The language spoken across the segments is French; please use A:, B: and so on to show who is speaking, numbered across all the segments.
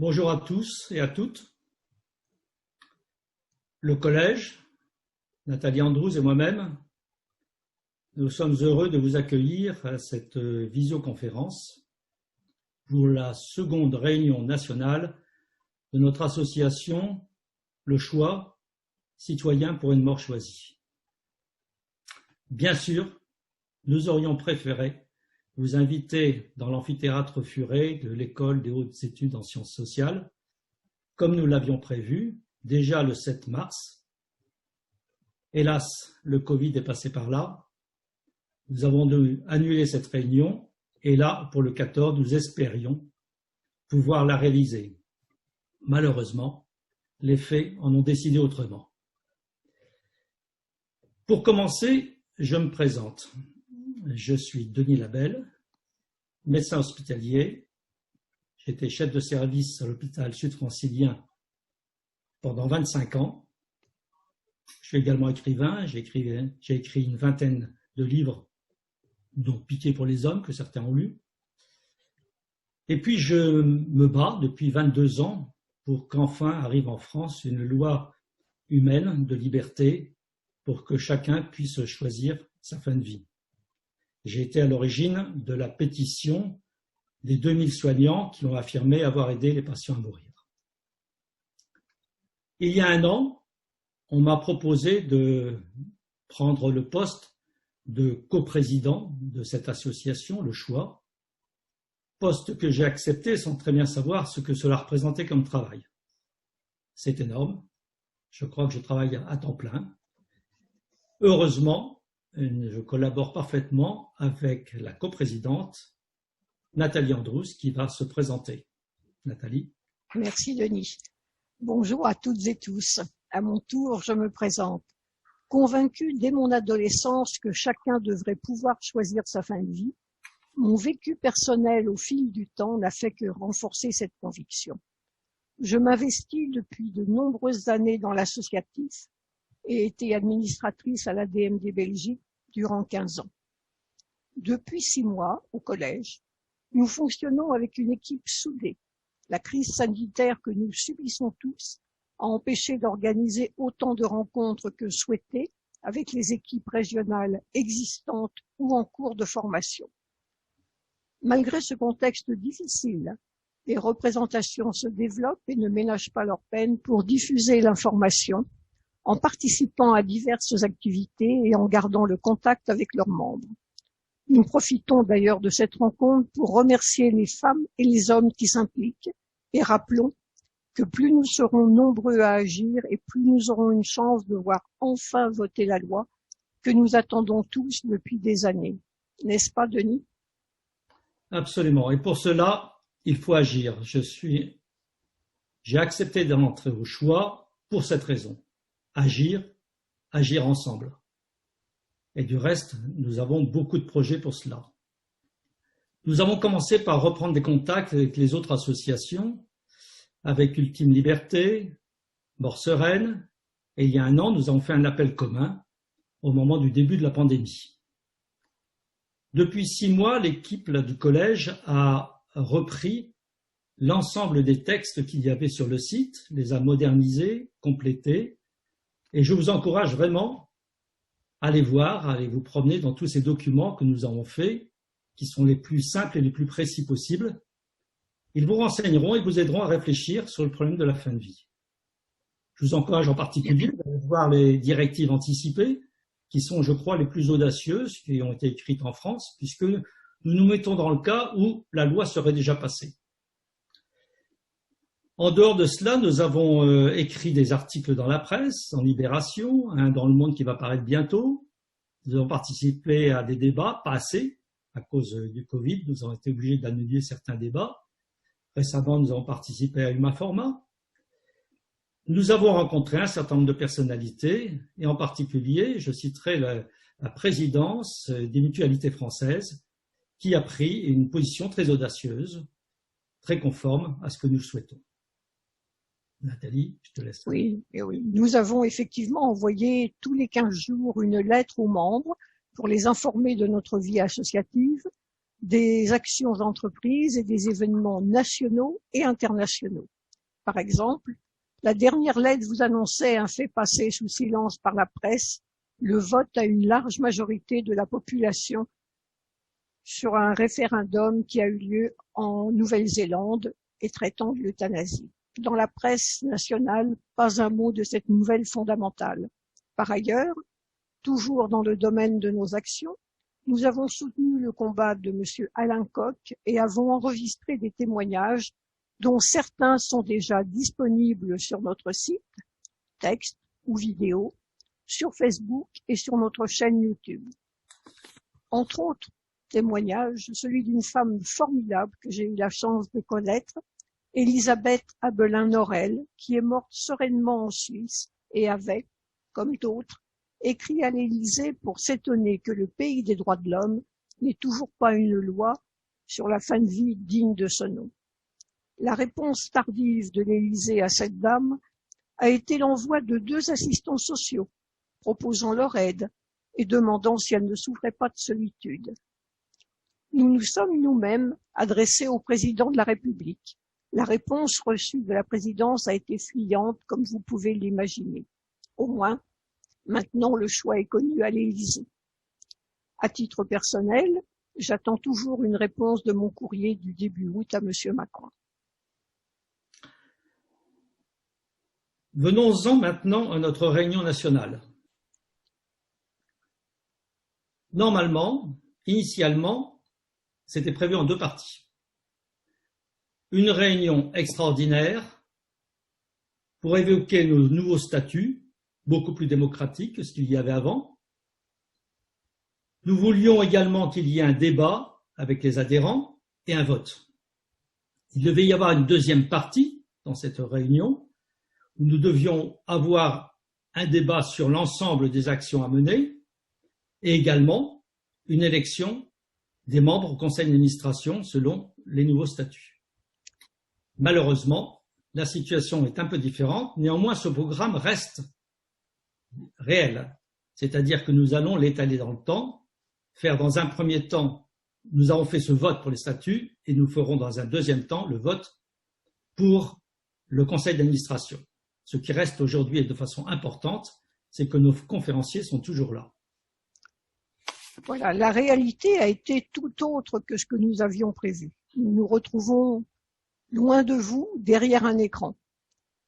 A: Bonjour à tous et à toutes. Le collège, Nathalie Andrews et moi-même, nous sommes heureux de vous accueillir à cette visioconférence pour la seconde réunion nationale de notre association Le Choix, citoyens pour une mort choisie. Bien sûr, nous aurions préféré vous inviter dans l'amphithéâtre Furet de l'École des hautes études en sciences sociales, comme nous l'avions prévu déjà le 7 mars. Hélas, le Covid est passé par là. Nous avons dû annuler cette réunion et là, pour le 14, nous espérions pouvoir la réaliser. Malheureusement, les faits en ont décidé autrement. Pour commencer, je me présente. Je suis Denis Labelle, médecin hospitalier. J'étais chef de service à l'hôpital sud-francilien pendant 25 ans. Je suis également écrivain. J'ai écrit une vingtaine de livres, dont Pitié pour les hommes, que certains ont lus. Et puis, je me bats depuis 22 ans pour qu'enfin arrive en France une loi humaine de liberté pour que chacun puisse choisir sa fin de vie. J'ai été à l'origine de la pétition des 2000 soignants qui ont affirmé avoir aidé les patients à mourir. Il y a un an, on m'a proposé de prendre le poste de coprésident de cette association, Le Choix, poste que j'ai accepté sans très bien savoir ce que cela représentait comme travail. C'est énorme. Je crois que je travaille à temps plein. Heureusement, je collabore parfaitement avec la coprésidente, Nathalie Andrews, qui va se présenter. Nathalie.
B: Merci Denis. Bonjour à toutes et tous. À mon tour, je me présente. Convaincue dès mon adolescence que chacun devrait pouvoir choisir sa fin de vie, mon vécu personnel au fil du temps n'a fait que renforcer cette conviction. Je m'investis depuis de nombreuses années dans l'associatif et été administratrice à l'ADMD Belgique durant 15 ans. Depuis 6 mois, au collège, nous fonctionnons avec une équipe soudée. La crise sanitaire que nous subissons tous a empêché d'organiser autant de rencontres que souhaité avec les équipes régionales existantes ou en cours de formation. Malgré ce contexte difficile, les représentations se développent et ne ménagent pas leur peine pour diffuser l'information en participant à diverses activités et en gardant le contact avec leurs membres. Nous profitons d'ailleurs de cette rencontre pour remercier les femmes et les hommes qui s'impliquent et rappelons que plus nous serons nombreux à agir et plus nous aurons une chance de voir enfin voter la loi que nous attendons tous depuis des années. N'est-ce pas, Denis?
A: Absolument. Et pour cela, il faut agir. J'ai accepté d'entrer au choix pour cette raison. Agir ensemble. Et du reste, nous avons beaucoup de projets pour cela. Nous avons commencé par reprendre des contacts avec les autres associations, avec Ultime Liberté, Mort Sereine, et il y a un an, nous avons fait un appel commun au moment du début de la pandémie. Depuis 6 mois, l'équipe du collège a repris l'ensemble des textes qu'il y avait sur le site, les a modernisés, complétés, et je vous encourage vraiment à aller voir, à aller vous promener dans tous ces documents que nous avons faits, qui sont les plus simples et les plus précis possibles. Ils vous renseigneront et vous aideront à réfléchir sur le problème de la fin de vie. Je vous encourage en particulier à voir les directives anticipées, qui sont, je crois, les plus audacieuses qui ont été écrites en France, puisque nous nous mettons dans le cas où la loi serait déjà passée. En dehors de cela, nous avons écrit des articles dans la presse, en Libération, un dans Le Monde qui va paraître bientôt. Nous avons participé à des débats, pas assez, à cause du Covid. Nous avons été obligés d'annuler certains débats. Récemment, nous avons participé à Humaformat. Nous avons rencontré un certain nombre de personnalités, et en particulier, je citerai la présidence des mutualités françaises, qui a pris une position très audacieuse, très conforme à ce que nous souhaitons. Nathalie, je te laisse.
B: Oui. Nous avons effectivement envoyé tous les 15 jours une lettre aux membres pour les informer de notre vie associative, des actions d'entreprise et des événements nationaux et internationaux. Par exemple, la dernière lettre vous annonçait un fait passé sous silence par la presse, le vote à une large majorité de la population sur un référendum qui a eu lieu en Nouvelle-Zélande et traitant de l'euthanasie. Dans la presse nationale, pas un mot de cette nouvelle fondamentale. Par ailleurs, toujours dans le domaine de nos actions, nous avons soutenu le combat de M. Alain Koch et avons enregistré des témoignages dont certains sont déjà disponibles sur notre site, texte ou vidéo, sur Facebook et sur notre chaîne YouTube. Entre autres témoignages, celui d'une femme formidable que j'ai eu la chance de connaître, Elisabeth Abelin-Norel, qui est morte sereinement en Suisse et avait, comme d'autres, écrit à l'Élysée pour s'étonner que le pays des droits de l'homme n'ait toujours pas une loi sur la fin de vie digne de ce nom. La réponse tardive de l'Élysée à cette dame a été l'envoi de 2 assistants sociaux, proposant leur aide et demandant si elle ne souffrait pas de solitude. Nous nous sommes nous-mêmes adressés au président de la République. La réponse reçue de la présidence a été fuyante, comme vous pouvez l'imaginer. Au moins, maintenant le choix est connu à l'Élysée. À titre personnel, j'attends toujours une réponse de mon courrier du début août à M. Macron.
A: Venons-en maintenant à notre réunion nationale. Normalement, initialement, c'était prévu en 2 parties. Une réunion extraordinaire pour évoquer nos nouveaux statuts, beaucoup plus démocratiques que ce qu'il y avait avant. Nous voulions également qu'il y ait un débat avec les adhérents et un vote. Il devait y avoir une deuxième partie dans cette réunion où nous devions avoir un débat sur l'ensemble des actions à mener et également une élection des membres au conseil d'administration selon les nouveaux statuts. Malheureusement, la situation est un peu différente. Néanmoins, ce programme reste réel. C'est-à-dire que nous allons l'étaler dans le temps, faire dans un premier temps, nous avons fait ce vote pour les statuts et nous ferons dans un deuxième temps le vote pour le conseil d'administration. Ce qui reste aujourd'hui et de façon importante, c'est que nos conférenciers sont toujours là.
B: Voilà, la réalité a été tout autre que ce que nous avions prévu. Nous nous retrouvons loin de vous, derrière un écran.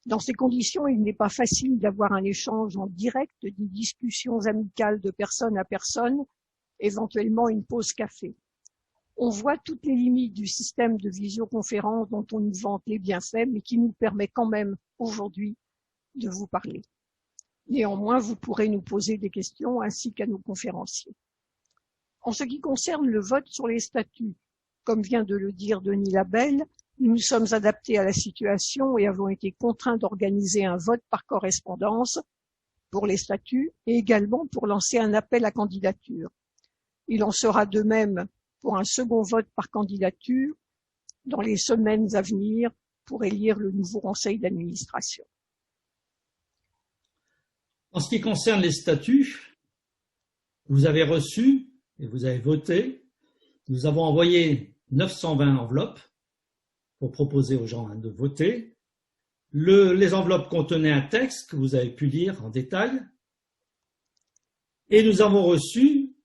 B: Dans ces conditions, il n'est pas facile d'avoir un échange en direct, des discussions amicales de personne à personne, éventuellement une pause café. On voit toutes les limites du système de visioconférence dont on nous vante les bienfaits, mais qui nous permet quand même aujourd'hui de vous parler. Néanmoins, vous pourrez nous poser des questions ainsi qu'à nos conférenciers. En ce qui concerne le vote sur les statuts, comme vient de le dire Denis Labelle, nous nous sommes adaptés à la situation et avons été contraints d'organiser un vote par correspondance pour les statuts et également pour lancer un appel à candidature. Il en sera de même pour un second vote par candidature dans les semaines à venir pour élire le nouveau conseil d'administration.
A: En ce qui concerne les statuts, vous avez reçu et vous avez voté. Nous avons envoyé 920 enveloppes pour proposer aux gens de voter. Les enveloppes contenaient un texte que vous avez pu lire en détail. Et nous avons reçu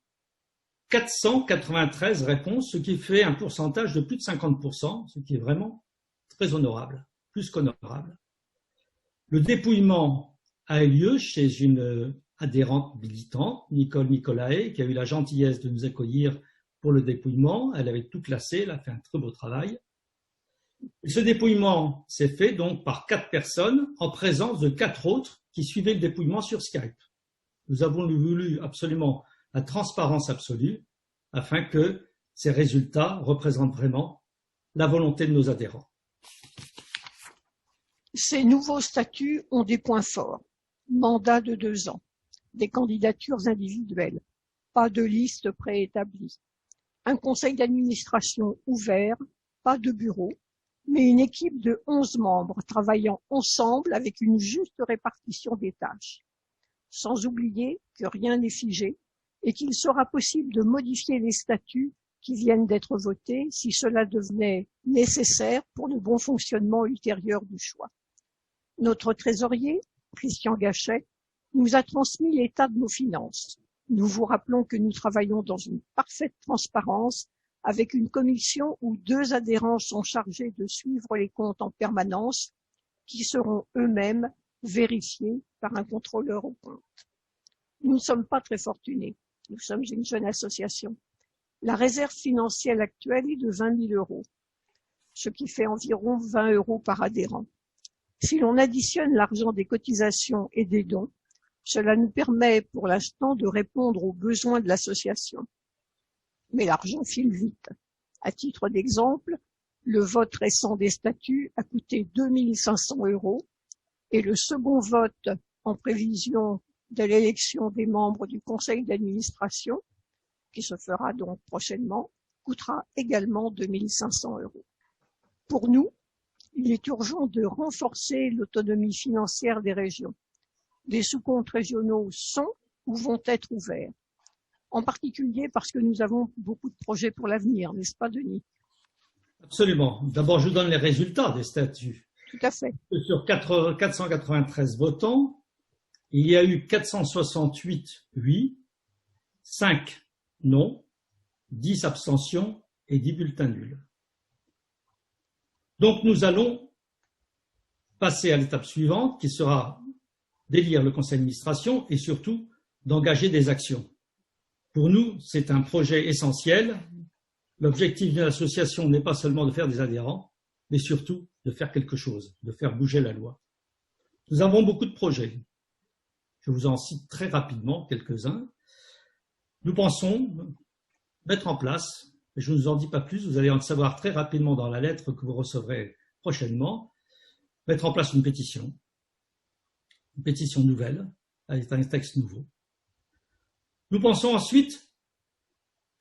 A: 493 réponses, ce qui fait un pourcentage de plus de 50%, ce qui est vraiment très honorable, plus qu'honorable. Le dépouillement a eu lieu chez une adhérente militante, Nicole Nicolae, qui a eu la gentillesse de nous accueillir pour le dépouillement. Elle avait tout classé, elle a fait un très beau travail. Et ce dépouillement s'est fait donc par 4 personnes en présence de 4 autres qui suivaient le dépouillement sur Skype. Nous avons voulu absolument la transparence absolue afin que ces résultats représentent vraiment la volonté de nos adhérents.
B: Ces nouveaux statuts ont des points forts. Mandat de 2 ans, des candidatures individuelles, pas de liste préétablie, un conseil d'administration ouvert, pas de bureau, mais une équipe de 11 membres travaillant ensemble avec une juste répartition des tâches. Sans oublier que rien n'est figé et qu'il sera possible de modifier les statuts qui viennent d'être votés si cela devenait nécessaire pour le bon fonctionnement ultérieur du choix. Notre trésorier, Christian Gachet, nous a transmis l'état de nos finances. Nous vous rappelons que nous travaillons dans une parfaite transparence avec une commission où 2 adhérents sont chargés de suivre les comptes en permanence qui seront eux-mêmes vérifiés par un contrôleur aux comptes. Nous ne sommes pas très fortunés. Nous sommes une jeune association. La réserve financière actuelle est de 20 000 €, ce qui fait environ 20 € par adhérent. Si l'on additionne l'argent des cotisations et des dons, cela nous permet pour l'instant de répondre aux besoins de l'association. Mais l'argent file vite. À titre d'exemple, le vote récent des statuts a coûté 2 500 € et le second vote en prévision de l'élection des membres du conseil d'administration, qui se fera donc prochainement, coûtera également 2 500 €. Pour nous, il est urgent de renforcer l'autonomie financière des régions. Des sous-comptes régionaux sont ou vont être ouverts, en particulier parce que nous avons beaucoup de projets pour l'avenir, n'est-ce pas, Denis?
A: Absolument. D'abord, je vous donne les résultats des statuts.
B: Tout à fait.
A: Sur 493 votants, il y a eu 468 oui, 5 non, 10 abstentions et 10 bulletins nuls. Donc nous allons passer à l'étape suivante qui sera d'élire le conseil d'administration et surtout d'engager des actions. Pour nous, c'est un projet essentiel. L'objectif d'une association n'est pas seulement de faire des adhérents, mais surtout de faire quelque chose, de faire bouger la loi. Nous avons beaucoup de projets. Je vous en cite très rapidement quelques-uns. Nous pensons mettre en place, et je ne vous en dis pas plus, vous allez en savoir très rapidement dans la lettre que vous recevrez prochainement, mettre en place une pétition nouvelle, avec un texte nouveau. Nous pensons ensuite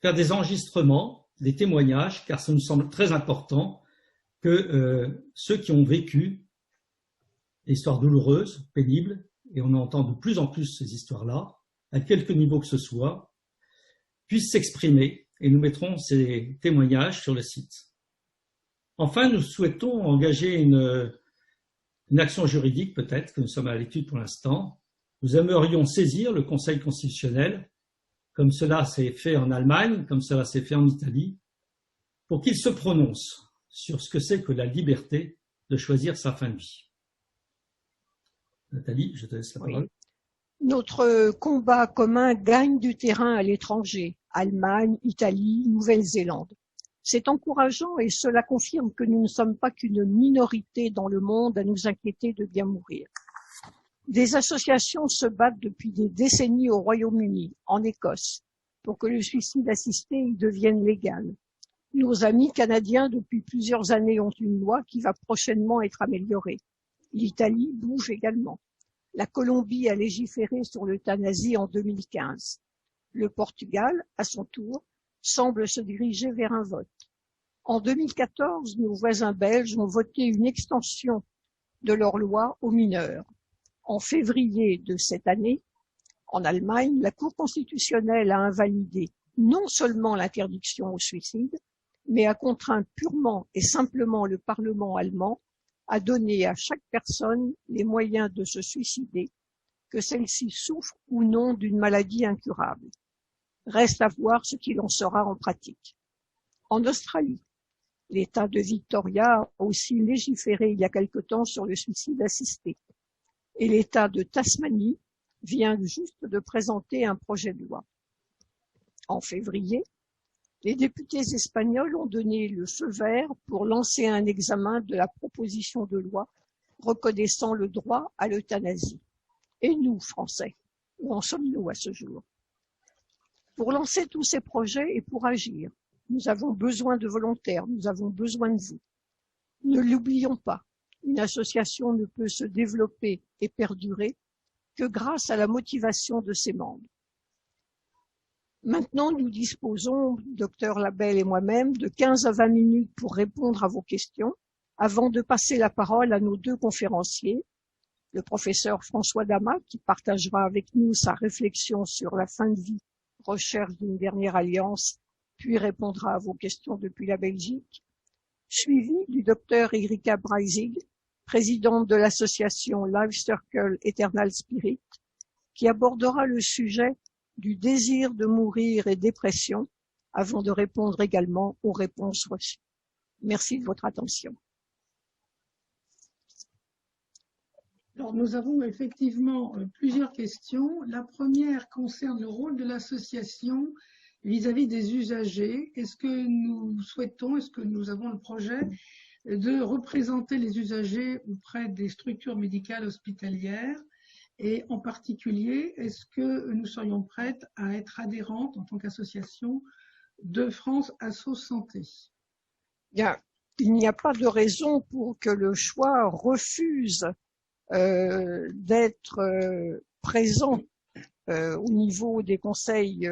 A: faire des enregistrements, des témoignages, car ça nous semble très important que ceux qui ont vécu des histoires douloureuses, pénibles, et on entend de plus en plus ces histoires-là, à quelque niveau que ce soit, puissent s'exprimer, et nous mettrons ces témoignages sur le site. Enfin, nous souhaitons engager une action juridique, peut-être, que nous sommes à l'étude pour l'instant. Nous aimerions saisir le Conseil constitutionnel, comme cela s'est fait en Allemagne, comme cela s'est fait en Italie, pour qu'il se prononce sur ce que c'est que la liberté de choisir sa fin de vie. Nathalie, je te laisse la parole.
B: Oui. Notre combat commun gagne du terrain à l'étranger, Allemagne, Italie, Nouvelle-Zélande. C'est encourageant et cela confirme que nous ne sommes pas qu'une minorité dans le monde à nous inquiéter de bien mourir. Des associations se battent depuis des décennies au Royaume-Uni, en Écosse, pour que le suicide assisté y devienne légal. Nos amis canadiens, depuis plusieurs années, ont une loi qui va prochainement être améliorée. L'Italie bouge également. La Colombie a légiféré sur l'euthanasie en 2015. Le Portugal, à son tour, semble se diriger vers un vote. En 2014, nos voisins belges ont voté une extension de leur loi aux mineurs. En février de cette année, en Allemagne, la Cour constitutionnelle a invalidé non seulement l'interdiction au suicide, mais a contraint purement et simplement le Parlement allemand à donner à chaque personne les moyens de se suicider, que celle-ci souffre ou non d'une maladie incurable. Reste à voir ce qu'il en sera en pratique. En Australie, l'État de Victoria a aussi légiféré il y a quelque temps sur le suicide assisté. Et l'État de Tasmanie vient juste de présenter un projet de loi. En février, les députés espagnols ont donné le feu vert pour lancer un examen de la proposition de loi reconnaissant le droit à l'euthanasie. Et nous, Français, où en sommes-nous à ce jour? Pour lancer tous ces projets et pour agir, nous avons besoin de volontaires, nous avons besoin de vous. Ne l'oublions pas, une association ne peut se développer et perdurer que grâce à la motivation de ses membres. Maintenant, nous disposons, Dr Labelle et moi-même, de 15 à 20 minutes pour répondre à vos questions, avant de passer la parole à nos 2 conférenciers, le professeur François Damas, qui partagera avec nous sa réflexion sur la fin de vie, recherche d'une dernière alliance, puis répondra à vos questions depuis la Belgique, suivi du docteur Erika Breisig, présidente de l'association Life Circle Eternal Spirit, qui abordera le sujet du désir de mourir et dépression, avant de répondre également aux réponses reçues. Merci de votre attention.
C: Alors, nous avons effectivement plusieurs questions. La première concerne le rôle de l'association vis-à-vis des usagers. Est-ce que nous avons le projet de représenter les usagers auprès des structures médicales hospitalières? Et en particulier, est-ce que nous serions prêtes à être adhérentes en tant qu'association de France Asso Santé?
B: Bien, il n'y a pas de raison pour que le choix refuse d'être présent au niveau des conseils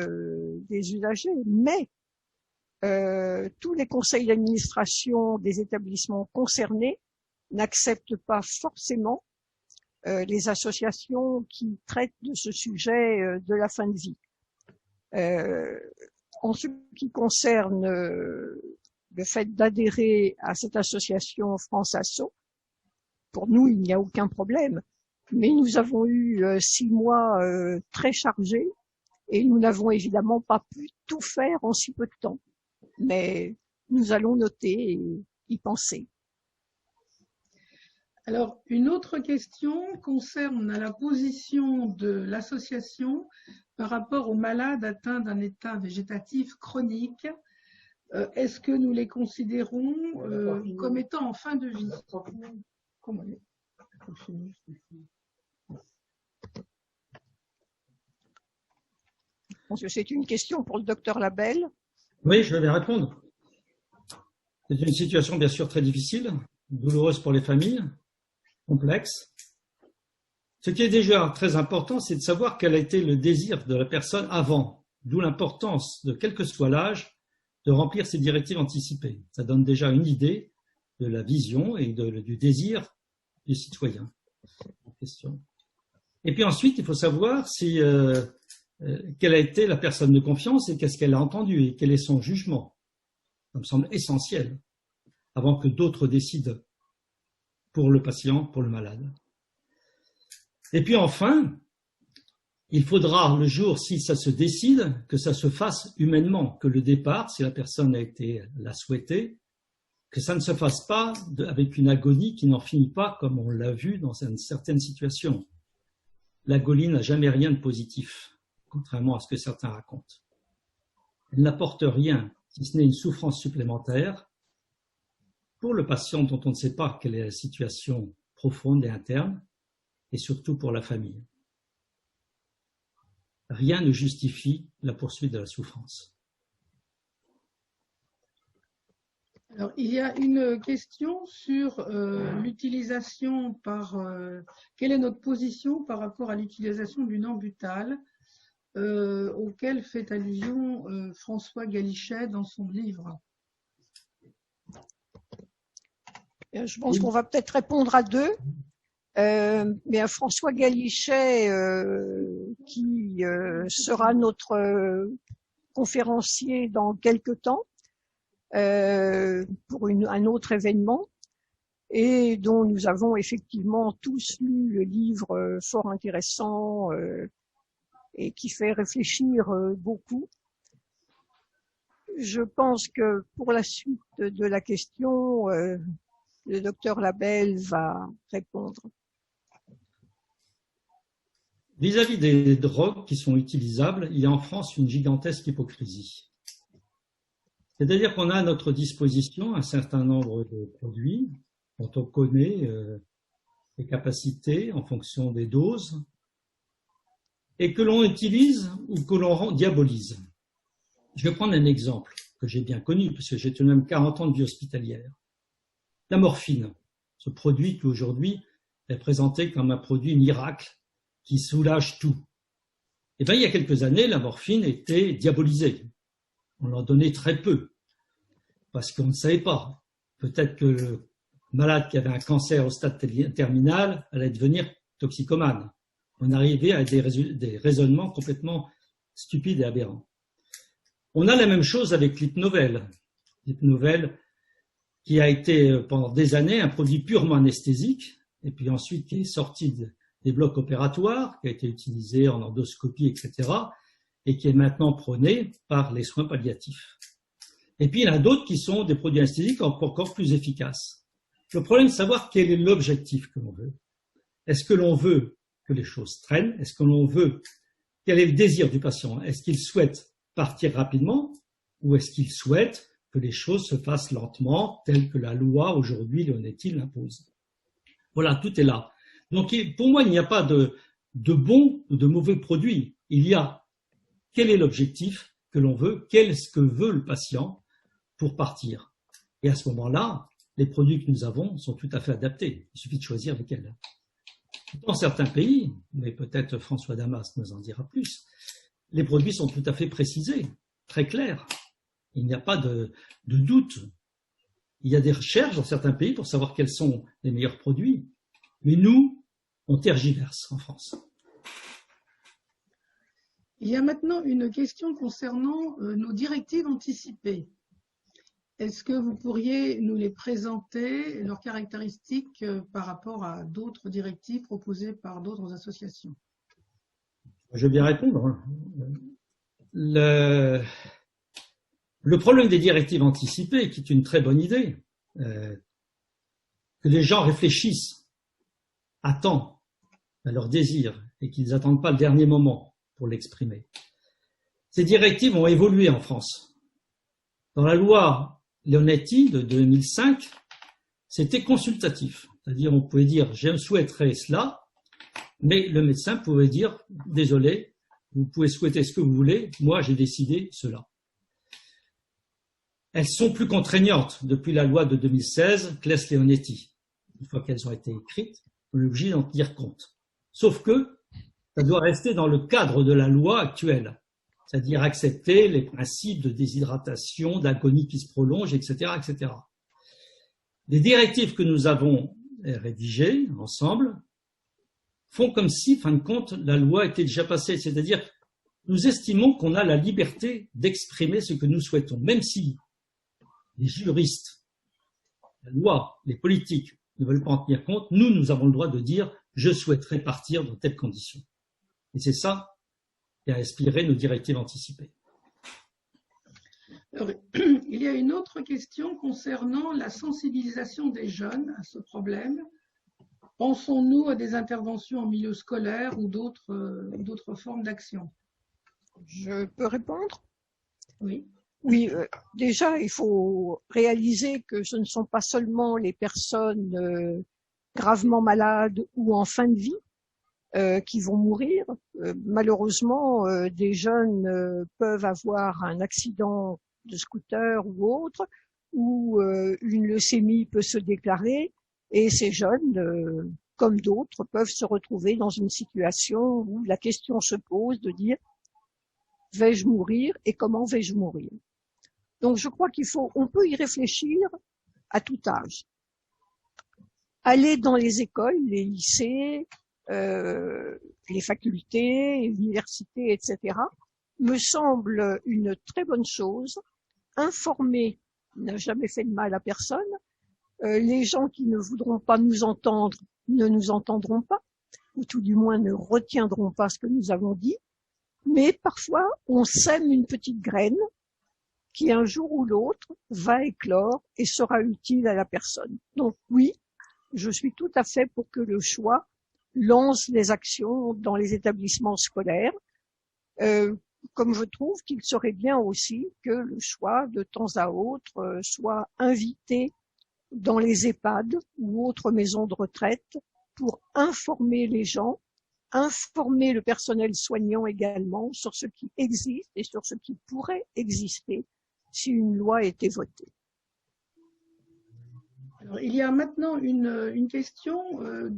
B: des usagers, mais tous les conseils d'administration des établissements concernés n'acceptent pas forcément les associations qui traitent de ce sujet de la fin de vie. En ce qui concerne le fait d'adhérer à cette association France Asso, pour nous, il n'y a aucun problème. Mais nous avons eu 6 mois très chargés et nous n'avons évidemment pas pu tout faire en si peu de temps. Mais nous allons noter et y penser.
C: Alors, une autre question concerne la position de l'association par rapport aux malades atteints d'un état végétatif chronique. Est-ce que nous les considérons comme étant en fin de vie?
B: Je pense que c'est une question pour le docteur Labelle.
A: Oui, je vais répondre. C'est une situation bien sûr très difficile, douloureuse pour les familles, complexe. Ce qui est déjà très important, c'est de savoir quel a été le désir de la personne avant, d'où l'importance de quel que soit l'âge, de remplir ces directives anticipées. Ça donne déjà une idée de la vision et du désir du citoyen en question. Et puis ensuite, il faut savoir si, quelle a été la personne de confiance et qu'est-ce qu'elle a entendu et quel est son jugement. Ça me semble essentiel avant que d'autres décident pour le patient, pour le malade. Et puis enfin, il faudra le jour, si ça se décide, que ça se fasse humainement, que le départ, si la personne l'a souhaité, que ça ne se fasse pas avec une agonie qui n'en finit pas, comme on l'a vu dans certaines situations. L'agonie n'a jamais rien de positif, contrairement à ce que certains racontent. Elle n'apporte rien, si ce n'est une souffrance supplémentaire pour le patient dont on ne sait pas quelle est la situation profonde et interne, et surtout pour la famille. Rien ne justifie la poursuite de la souffrance.
C: Alors, il y a une question sur l'utilisation quelle est notre position par rapport à l'utilisation du Nambutal, auquel fait allusion François Galichet dans son livre.
B: Je pense qu'on va peut-être répondre à deux. Mais à François Galichet, qui sera notre conférencier dans quelque temps pour un autre événement, et dont nous avons effectivement tous lu le livre fort intéressant et qui fait réfléchir beaucoup. Je pense que pour la suite de la question, le docteur Labelle va répondre.
A: Vis-à-vis des drogues qui sont utilisables, il y a en France une gigantesque hypocrisie. C'est-à-dire qu'on a à notre disposition un certain nombre de produits dont on connaît les capacités en fonction des doses et que l'on utilise ou que l'on diabolise. Je vais prendre un exemple que j'ai bien connu puisque j'ai tout de même 40 ans de vie hospitalière. La morphine, ce produit qui aujourd'hui est présenté comme un produit miracle qui soulage tout. Et bien, il y a quelques années, la morphine était diabolisée. On en donnait très peu, parce qu'on ne savait pas. Peut-être que le malade qui avait un cancer au stade terminal allait devenir toxicomane. On arrivait à des raisonnements complètement stupides et aberrants. On a la même chose avec l'hypnovelle. L'hypnovelle qui a été pendant des années un produit purement anesthésique, et puis ensuite qui est sorti des blocs opératoires, qui a été utilisé en endoscopie, etc., et qui est maintenant prôné par les soins palliatifs. Et puis il y en a d'autres qui sont des produits anesthésiques encore plus efficaces. Le problème est de savoir quel est l'objectif que l'on veut. Est-ce que l'on veut que les choses traînent? Est-ce que l'on veut... Quel est le désir du patient? Est-ce qu'il souhaite partir rapidement ou est-ce qu'il souhaite que les choses se fassent lentement, telles que la loi aujourd'hui, l'honnêteté l'impose? Voilà, tout est là. Donc pour moi, il n'y a pas de bon ou de mauvais produit. Il y a quel est l'objectif que l'on veut, qu'est-ce que veut le patient pour partir. Et à ce moment-là, les produits que nous avons sont tout à fait adaptés. Il suffit de choisir lesquels. Dans certains pays, mais peut-être François Damas nous en dira plus, les produits sont tout à fait précisés, très clairs. Il n'y a pas de doute. Il y a des recherches dans certains pays pour savoir quels sont les meilleurs produits. Mais nous, on tergiverse en France.
C: Il y a maintenant une question concernant nos directives anticipées. Est-ce que vous pourriez nous les présenter, leurs caractéristiques par rapport à d'autres directives proposées par d'autres associations?
A: Je vais bien répondre. Le problème des directives anticipées, qui est une très bonne idée, que les gens réfléchissent à temps à leurs désirs et qu'ils n'attendent pas le dernier moment pour l'exprimer. Ces directives ont évolué en France. Dans la loi Leonetti de 2005, c'était consultatif. C'est-à-dire, on pouvait dire, je souhaiterais cela, mais le médecin pouvait dire, désolé, vous pouvez souhaiter ce que vous voulez, moi j'ai décidé cela. Elles sont plus contraignantes depuis la loi de 2016, Claes-Leonetti. Une fois qu'elles ont été écrites, on est obligé d'en tenir compte. Sauf que ça doit rester dans le cadre de la loi actuelle. C'est-à-dire accepter les principes de déshydratation, d'agonie qui se prolonge, etc., etc. Les directives que nous avons rédigées ensemble font comme si, fin de compte, la loi était déjà passée. C'est-à-dire, nous estimons qu'on a la liberté d'exprimer ce que nous souhaitons, même si les juristes, la loi, les politiques ne veulent pas en tenir compte. Nous avons le droit de dire « je souhaiterais partir dans telles conditions ». Et c'est ça qui a inspiré nos directives anticipées.
C: Alors, il y a une autre question concernant la sensibilisation des jeunes à ce problème. Pensons-nous à des interventions en milieu scolaire ou d'autres formes d'action?
B: Je peux répondre?
C: Oui.
B: Oui, déjà, il faut réaliser que ce ne sont pas seulement les personnes gravement malades ou en fin de vie qui vont mourir. Malheureusement, des jeunes peuvent avoir un accident de scooter ou autre, ou une leucémie peut se déclarer, et ces jeunes, comme d'autres, peuvent se retrouver dans une situation où la question se pose de dire « vais-je mourir et comment vais-je mourir ?» Donc je crois on peut y réfléchir à tout âge. Aller dans les écoles, les lycées, les facultés, les universités, etc., me semble une très bonne chose. Informer n'a jamais fait de mal à personne. Les gens qui ne voudront pas nous entendre ne nous entendront pas, ou tout du moins ne retiendront pas ce que nous avons dit. Mais parfois, on sème une petite graine qui un jour ou l'autre va éclore et sera utile à la personne. Donc oui, je suis tout à fait pour que le choix lance les actions dans les établissements scolaires, comme je trouve qu'il serait bien aussi que le choix, de temps à autre, soit invité dans les EHPAD ou autres maisons de retraite pour informer les gens, informer le personnel soignant également sur ce qui existe et sur ce qui pourrait exister si une loi était votée.
C: Alors, il y a maintenant une question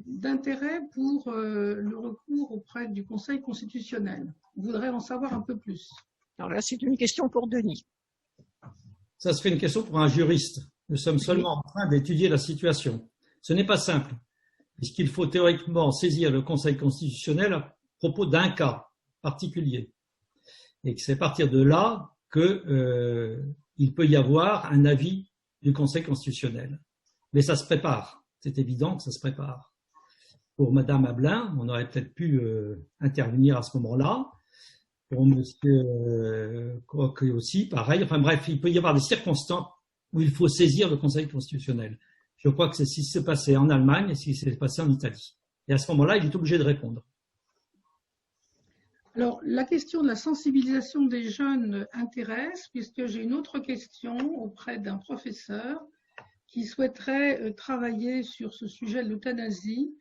C: d'intérêt pour le recours auprès du Conseil constitutionnel. Je voudrais en savoir un peu plus.
B: Alors là, c'est une question pour Denis.
A: Ça serait une question pour un juriste. Nous sommes seulement en train d'étudier la situation. Ce n'est pas simple, puisqu'il faut théoriquement saisir le Conseil constitutionnel à propos d'un cas particulier. Et que c'est à partir de là qu'il peut y avoir un avis du Conseil constitutionnel. Mais ça se prépare, c'est évident que ça se prépare. Pour Madame Ablin, on aurait peut-être pu intervenir à ce moment-là. Pour Monsieur Coq aussi, pareil. Enfin bref, il peut y avoir des circonstances où il faut saisir le Conseil constitutionnel. Je crois que c'est ce qui s'est passé en Allemagne et ce qui s'est passé en Italie. Et à ce moment-là, il est obligé de répondre.
C: Alors, la question de la sensibilisation des jeunes intéresse, puisque j'ai une autre question auprès d'un professeur qui souhaiterait travailler sur ce sujet de l'euthanasie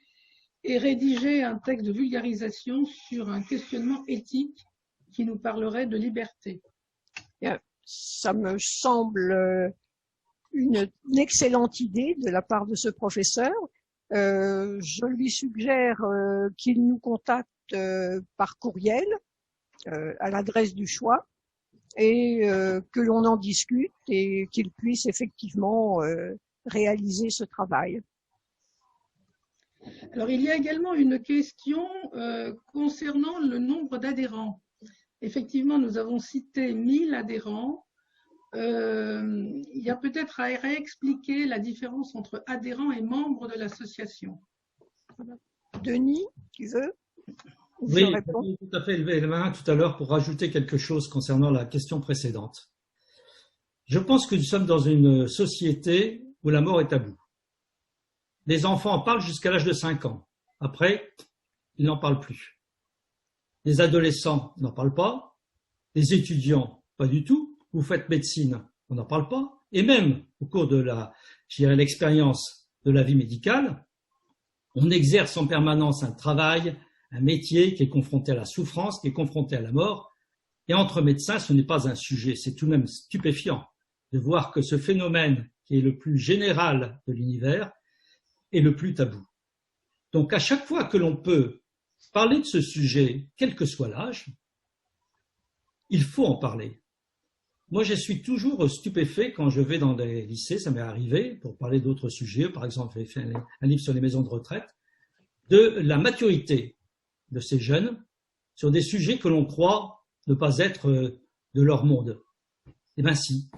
C: et rédiger un texte de vulgarisation sur un questionnement éthique qui nous parlerait de liberté.
B: Ça me semble une excellente idée de la part de ce professeur. Je lui suggère qu'il nous contacte par courriel à l'adresse du choix et que l'on en discute et qu'il puisse effectivement réaliser ce travail.
C: Alors, il y a également une question concernant le nombre d'adhérents. Effectivement, nous avons cité 1000 adhérents. Il y a peut-être à réexpliquer la différence entre adhérents et membres de l'association.
B: Denis, tu veux?
A: Oui, tout à fait levé la main tout à l'heure pour rajouter quelque chose concernant la question précédente. Je pense que nous sommes dans une société où la mort est taboue. Les enfants en parlent jusqu'à l'âge de 5 ans. Après, ils n'en parlent plus. Les adolescents n'en parlent pas. Les étudiants, pas du tout. Vous faites médecine, on n'en parle pas. Et même au cours de l'expérience de la vie médicale, on exerce en permanence un travail, un métier qui est confronté à la souffrance, qui est confronté à la mort. Et entre médecins, ce n'est pas un sujet. C'est tout de même stupéfiant de voir que ce phénomène qui est le plus général de l'univers est le plus tabou. Donc à chaque fois que l'on peut parler de ce sujet, quel que soit l'âge, il faut en parler. Moi, je suis toujours stupéfait quand je vais dans des lycées, ça m'est arrivé, pour parler d'autres sujets, par exemple, j'ai fait un livre sur les maisons de retraite, de la maturité de ces jeunes sur des sujets que l'on croit ne pas être de leur monde. Eh bien si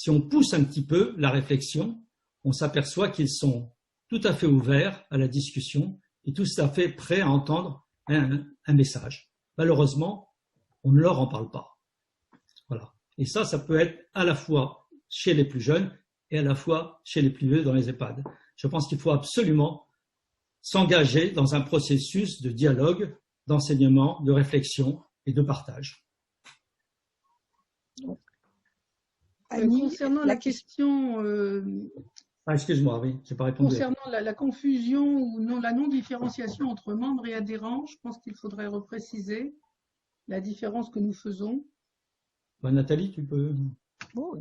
A: on pousse un petit peu la réflexion, on s'aperçoit qu'ils sont tout à fait ouverts à la discussion et tout à fait prêts à entendre un message. Malheureusement, on ne leur en parle pas. Voilà. Et ça peut être à la fois chez les plus jeunes et à la fois chez les plus vieux dans les EHPAD. Je pense qu'il faut absolument s'engager dans un processus de dialogue, d'enseignement, de réflexion et de partage.
C: Concernant la question...
A: excuse-moi, oui, j'ai pas répondu.
C: Concernant la confusion ou non, la non-différenciation entre membres et adhérents, je pense qu'il faudrait repréciser la différence que nous faisons.
A: Nathalie, tu peux...
B: Bon,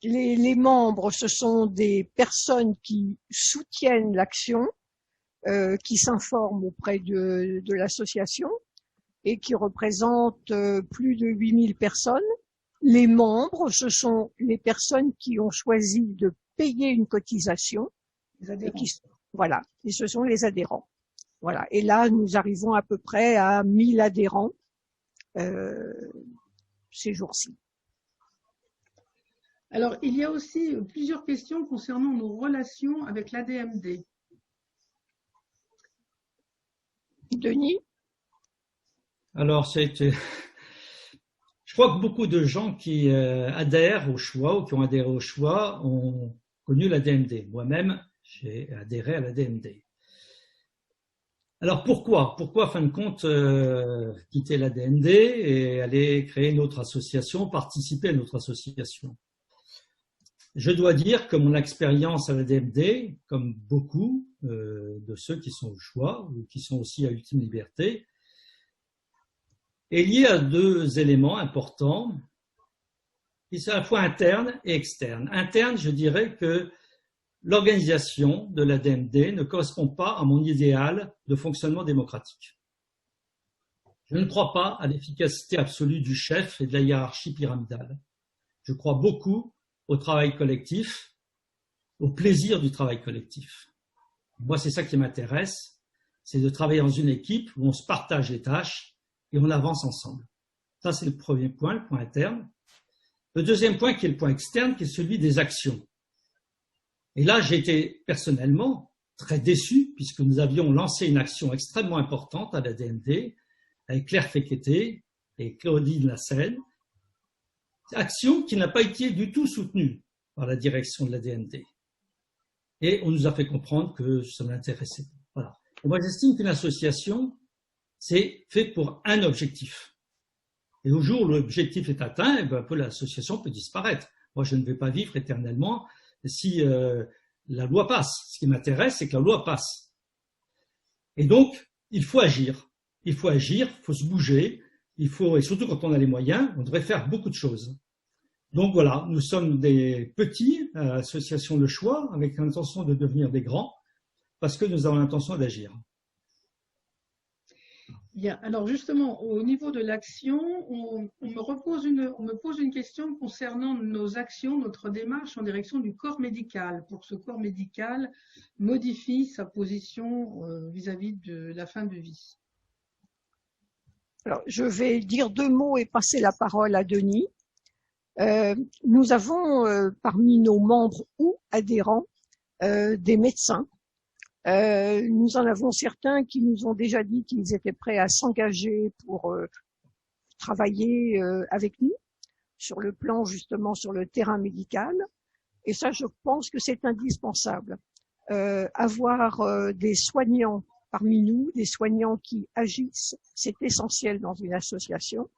B: les membres, ce sont des personnes qui soutiennent l'action, qui s'informent auprès de l'association et qui représentent plus de 8000 personnes. Les membres, ce sont les personnes qui ont choisi de payer une cotisation. Voilà, et ce sont les adhérents. Voilà, et là, nous arrivons à peu près à 1000 adhérents ces jours-ci.
C: Alors, il y a aussi plusieurs questions concernant nos relations avec l'ADMD.
B: Denis?
A: Alors, je crois que beaucoup de gens qui adhèrent au choix ou qui ont adhéré au choix ont connu l'ADMD. Moi-même, j'ai adhéré à l'ADMD. Alors, pourquoi, en fin de compte, quitter l'ADMD et aller créer une autre association, participer à une autre association? Je dois dire que mon expérience à l'ADMD, comme beaucoup de ceux qui sont au choix ou qui sont aussi à Ultime Liberté, est liée à 2 éléments importants qui sont à la fois internes et externes. Interne, je dirais que l'organisation de l'ADMD ne correspond pas à mon idéal de fonctionnement démocratique. Je ne crois pas à l'efficacité absolue du chef et de la hiérarchie pyramidale. Je crois beaucoup au travail collectif, au plaisir du travail collectif. Moi, c'est ça qui m'intéresse, c'est de travailler dans une équipe où on se partage les tâches et on avance ensemble. Ça, c'est le premier point, le point interne. Le deuxième point, qui est le point externe, qui est celui des actions. Et là, j'ai été personnellement très déçu, puisque nous avions lancé une action extrêmement importante à la DND, avec Claire Féqueté et Claudine Lasselle, action qui n'a pas été du tout soutenue par la direction de la DND. Et on nous a fait comprendre que ça ne l'intéressait pas. Voilà. Et moi, j'estime qu'une association, c'est fait pour un objectif. Et au jour où l'objectif est atteint, eh bien, l'association peut disparaître. Moi, je ne vais pas vivre éternellement si la loi passe. Ce qui m'intéresse, c'est que la loi passe. Et donc, il faut agir. Il faut agir, il faut se bouger. Et surtout quand on a les moyens, on devrait faire beaucoup de choses. Donc voilà, nous sommes des petits, association Le Choix, avec l'intention de devenir des grands, parce que nous avons l'intention d'agir.
C: Bien, alors justement, au niveau de l'action, on me pose une question concernant nos actions, notre démarche en direction du corps médical, pour que ce corps médical modifie sa position vis-à-vis de la fin de vie.
B: Alors, je vais dire 2 mots et passer la parole à Denis. Nous avons parmi nos membres ou adhérents des médecins. Nous en avons certains qui nous ont déjà dit qu'ils étaient prêts à s'engager pour travailler avec nous sur le plan, justement, sur le terrain médical. Et ça, je pense que c'est indispensable. Avoir des soignants parmi nous, des soignants qui agissent, c'est essentiel dans une association.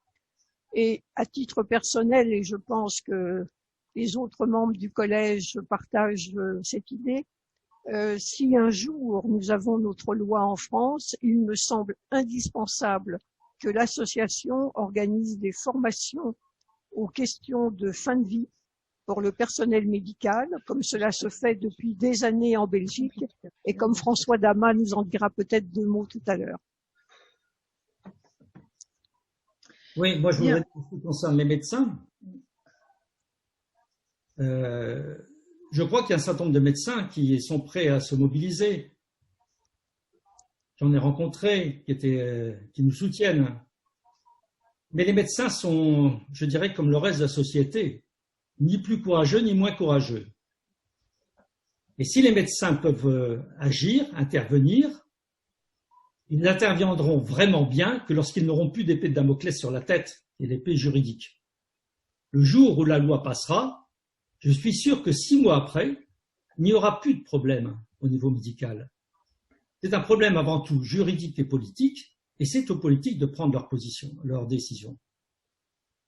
B: Et à titre personnel, et je pense que les autres membres du collège partagent cette idée, si un jour nous avons notre loi en France, il me semble indispensable que l'association organise des formations aux questions de fin de vie pour le personnel médical, comme cela se fait depuis des années en Belgique, et comme François Damas nous en dira peut-être 2 mots tout à l'heure.
A: Oui, moi je voudrais dire, en ce qui concerne les médecins, je crois qu'il y a un certain nombre de médecins qui sont prêts à se mobiliser. J'en ai rencontré qui nous soutiennent. Mais les médecins sont, je dirais, comme le reste de la société, ni plus courageux ni moins courageux. Et si les médecins peuvent agir, intervenir, ils n'interviendront vraiment bien que lorsqu'ils n'auront plus d'épée de Damoclès sur la tête et l'épée juridique. Le jour où la loi passera, je suis sûr que 6 mois après, il n'y aura plus de problème au niveau médical. C'est un problème avant tout juridique et politique, et c'est aux politiques de prendre leur position, leur décision.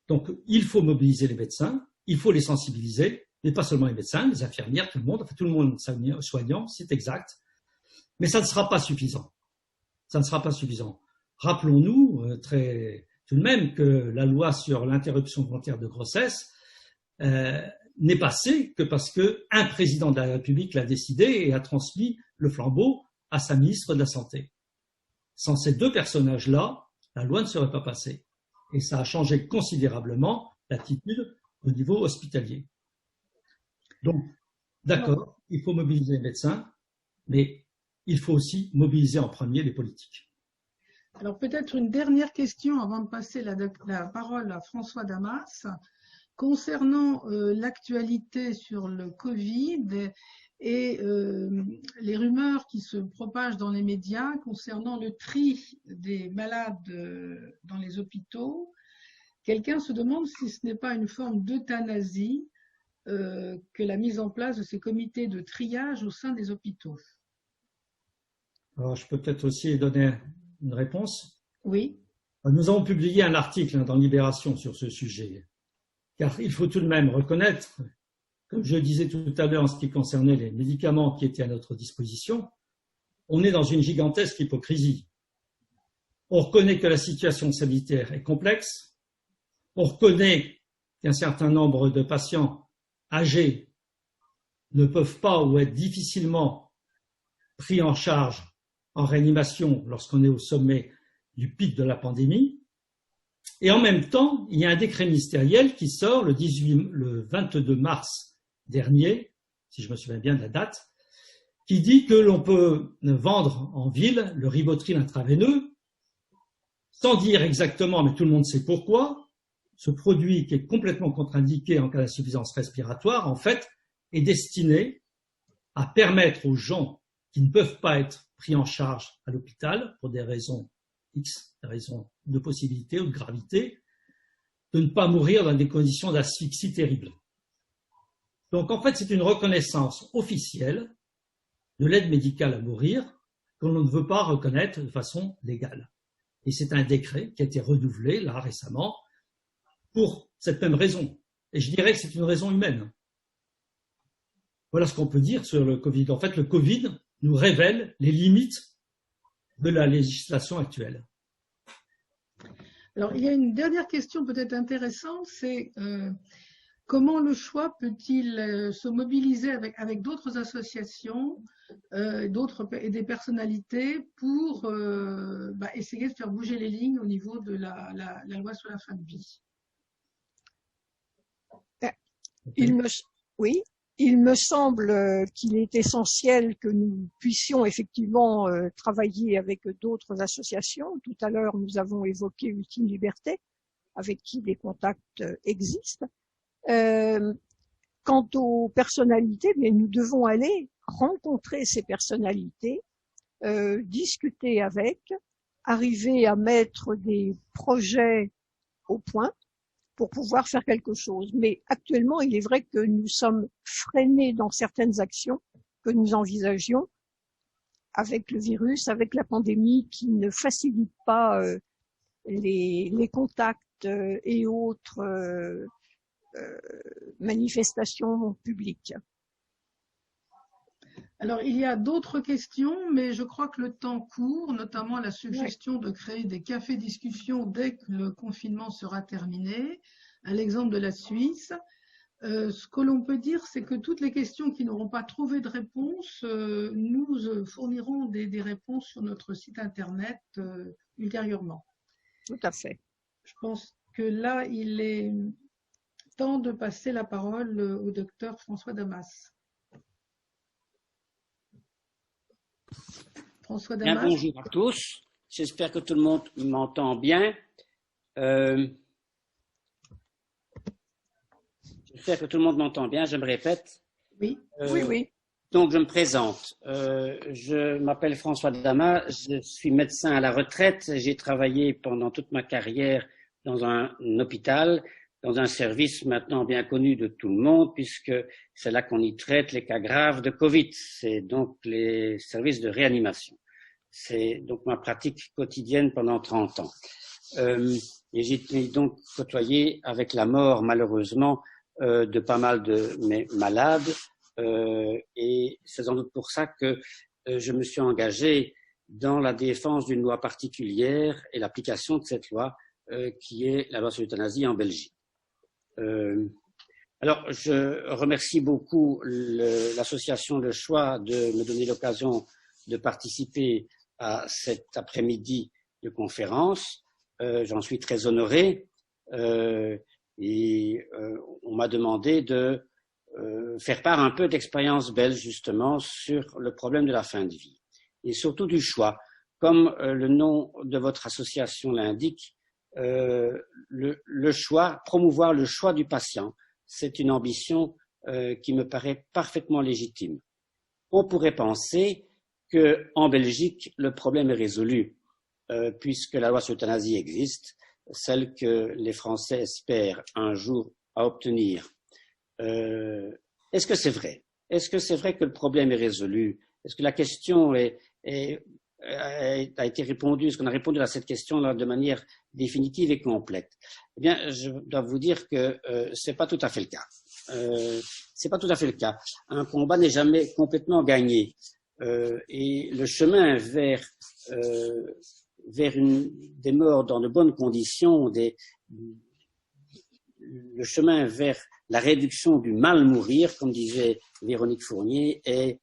A: Donc, il faut mobiliser les médecins, il faut les sensibiliser, mais pas seulement les médecins, les infirmières, tout le monde soignant, c'est exact, mais ça ne sera pas suffisant. Ça ne sera pas suffisant. Rappelons-nous tout de même que la loi sur l'interruption volontaire de grossesse n'est passée que parce qu'un président de la République l'a décidé et a transmis le flambeau à sa ministre de la Santé. Sans ces 2 personnages-là, la loi ne serait pas passée. Et ça a changé considérablement l'attitude au niveau hospitalier. Donc, d'accord, il faut mobiliser les médecins, mais il faut aussi mobiliser en premier les politiques.
C: Alors peut-être une dernière question avant de passer la parole à François Damas. Concernant l'actualité sur le Covid et les rumeurs qui se propagent dans les médias concernant le tri des malades dans les hôpitaux, quelqu'un se demande si ce n'est pas une forme d'euthanasie que la mise en place de ces comités de triage au sein des hôpitaux.
A: Alors, je peux peut-être aussi donner une réponse.
C: Oui.
A: Nous avons publié un article dans Libération sur ce sujet, car il faut tout de même reconnaître, comme je disais tout à l'heure en ce qui concernait les médicaments qui étaient à notre disposition, on est dans une gigantesque hypocrisie. On reconnaît que la situation sanitaire est complexe, on reconnaît qu'un certain nombre de patients âgés ne peuvent pas ou être difficilement pris en charge en réanimation lorsqu'on est au sommet du pic de la pandémie. Et en même temps, il y a un décret ministériel qui sort le 22 mars dernier, si je me souviens bien de la date, qui dit que l'on peut vendre en ville le Rivotril intraveineux, sans dire exactement, mais tout le monde sait pourquoi, ce produit qui est complètement contre-indiqué en cas d'insuffisance respiratoire, en fait, est destiné à permettre aux gens qui ne peuvent pas être pris en charge à l'hôpital pour des raisons X, des raisons de possibilité ou de gravité, de ne pas mourir dans des conditions d'asphyxie terribles. Donc, en fait, c'est une reconnaissance officielle de l'aide médicale à mourir qu'on ne veut pas reconnaître de façon légale. Et c'est un décret qui a été renouvelé, là, récemment, pour cette même raison. Et je dirais que c'est une raison humaine. Voilà ce qu'on peut dire sur le Covid. En fait, le Covid nous révèle les limites de la législation actuelle.
C: Alors, il y a une dernière question peut-être intéressante, c'est comment le choix peut-il se mobiliser avec d'autres associations et des personnalités pour essayer de faire bouger les lignes au niveau de la loi sur la fin de vie?
B: Oui, il me semble qu'il est essentiel que nous puissions effectivement travailler avec d'autres associations. Tout à l'heure, nous avons évoqué Ultime Liberté, avec qui des contacts existent. Quant aux personnalités, mais nous devons aller rencontrer ces personnalités, discuter avec, arriver à mettre des projets au point pour pouvoir faire quelque chose. Mais actuellement, il est vrai que nous sommes freinés dans certaines actions que nous envisagions avec le virus, avec la pandémie qui ne facilite pas les contacts et autres manifestations publiques.
C: Alors, il y a d'autres questions, mais je crois que le temps court, notamment la suggestion de créer des cafés discussions dès que le confinement sera terminé, à l'exemple de la Suisse. Ce que l'on peut dire, c'est que toutes les questions qui n'auront pas trouvé de réponse, nous fournirons des réponses sur notre site internet ultérieurement.
B: Tout à fait.
C: Je pense que là, il est temps de passer la parole au docteur François Damas. François Damas.
D: Bien, bonjour à tous. J'espère que tout le monde m'entend bien. J'espère que tout le monde m'entend bien. Je me répète.
C: Oui.
B: Oui.
D: Donc, je me présente. Je m'appelle François Damas. Je suis médecin à la retraite. J'ai travaillé pendant toute ma carrière dans un hôpital, dans un service maintenant bien connu de tout le monde, puisque c'est là qu'on y traite les cas graves de Covid. C'est donc les services de réanimation. C'est donc ma pratique quotidienne pendant 30 ans. Et j'ai donc côtoyé avec la mort, malheureusement, de pas mal de mes malades. Et c'est sans doute pour ça que je me suis engagé dans la défense d'une loi particulière et l'application de cette loi, qui est la loi sur l'euthanasie en Belgique. Alors, je remercie beaucoup l'association Le Choix de me donner l'occasion de participer à cet après-midi de conférence. J'en suis très honoré et on m'a demandé de faire part un peu d'expérience belge justement sur le problème de la fin de vie et surtout du choix. Comme le nom de votre association l'indique, le choix, promouvoir le choix du patient, c'est une ambition qui me paraît parfaitement légitime. On pourrait penser qu'en Belgique, le problème est résolu, puisque la loi sur l'euthanasie existe, celle que les Français espèrent un jour à obtenir. Est-ce que c'est vrai? Est-ce que c'est vrai que le problème est résolu? Est-ce que la question a été répondue? Est-ce qu'on a répondu à cette question-là de manière définitive et complète? Eh bien, je dois vous dire que c'est pas tout à fait le cas. C'est pas tout à fait le cas. Un combat n'est jamais complètement gagné. Et le chemin vers des morts dans de bonnes conditions, le chemin vers la réduction du mal mourir, comme disait Véronique Fournier, est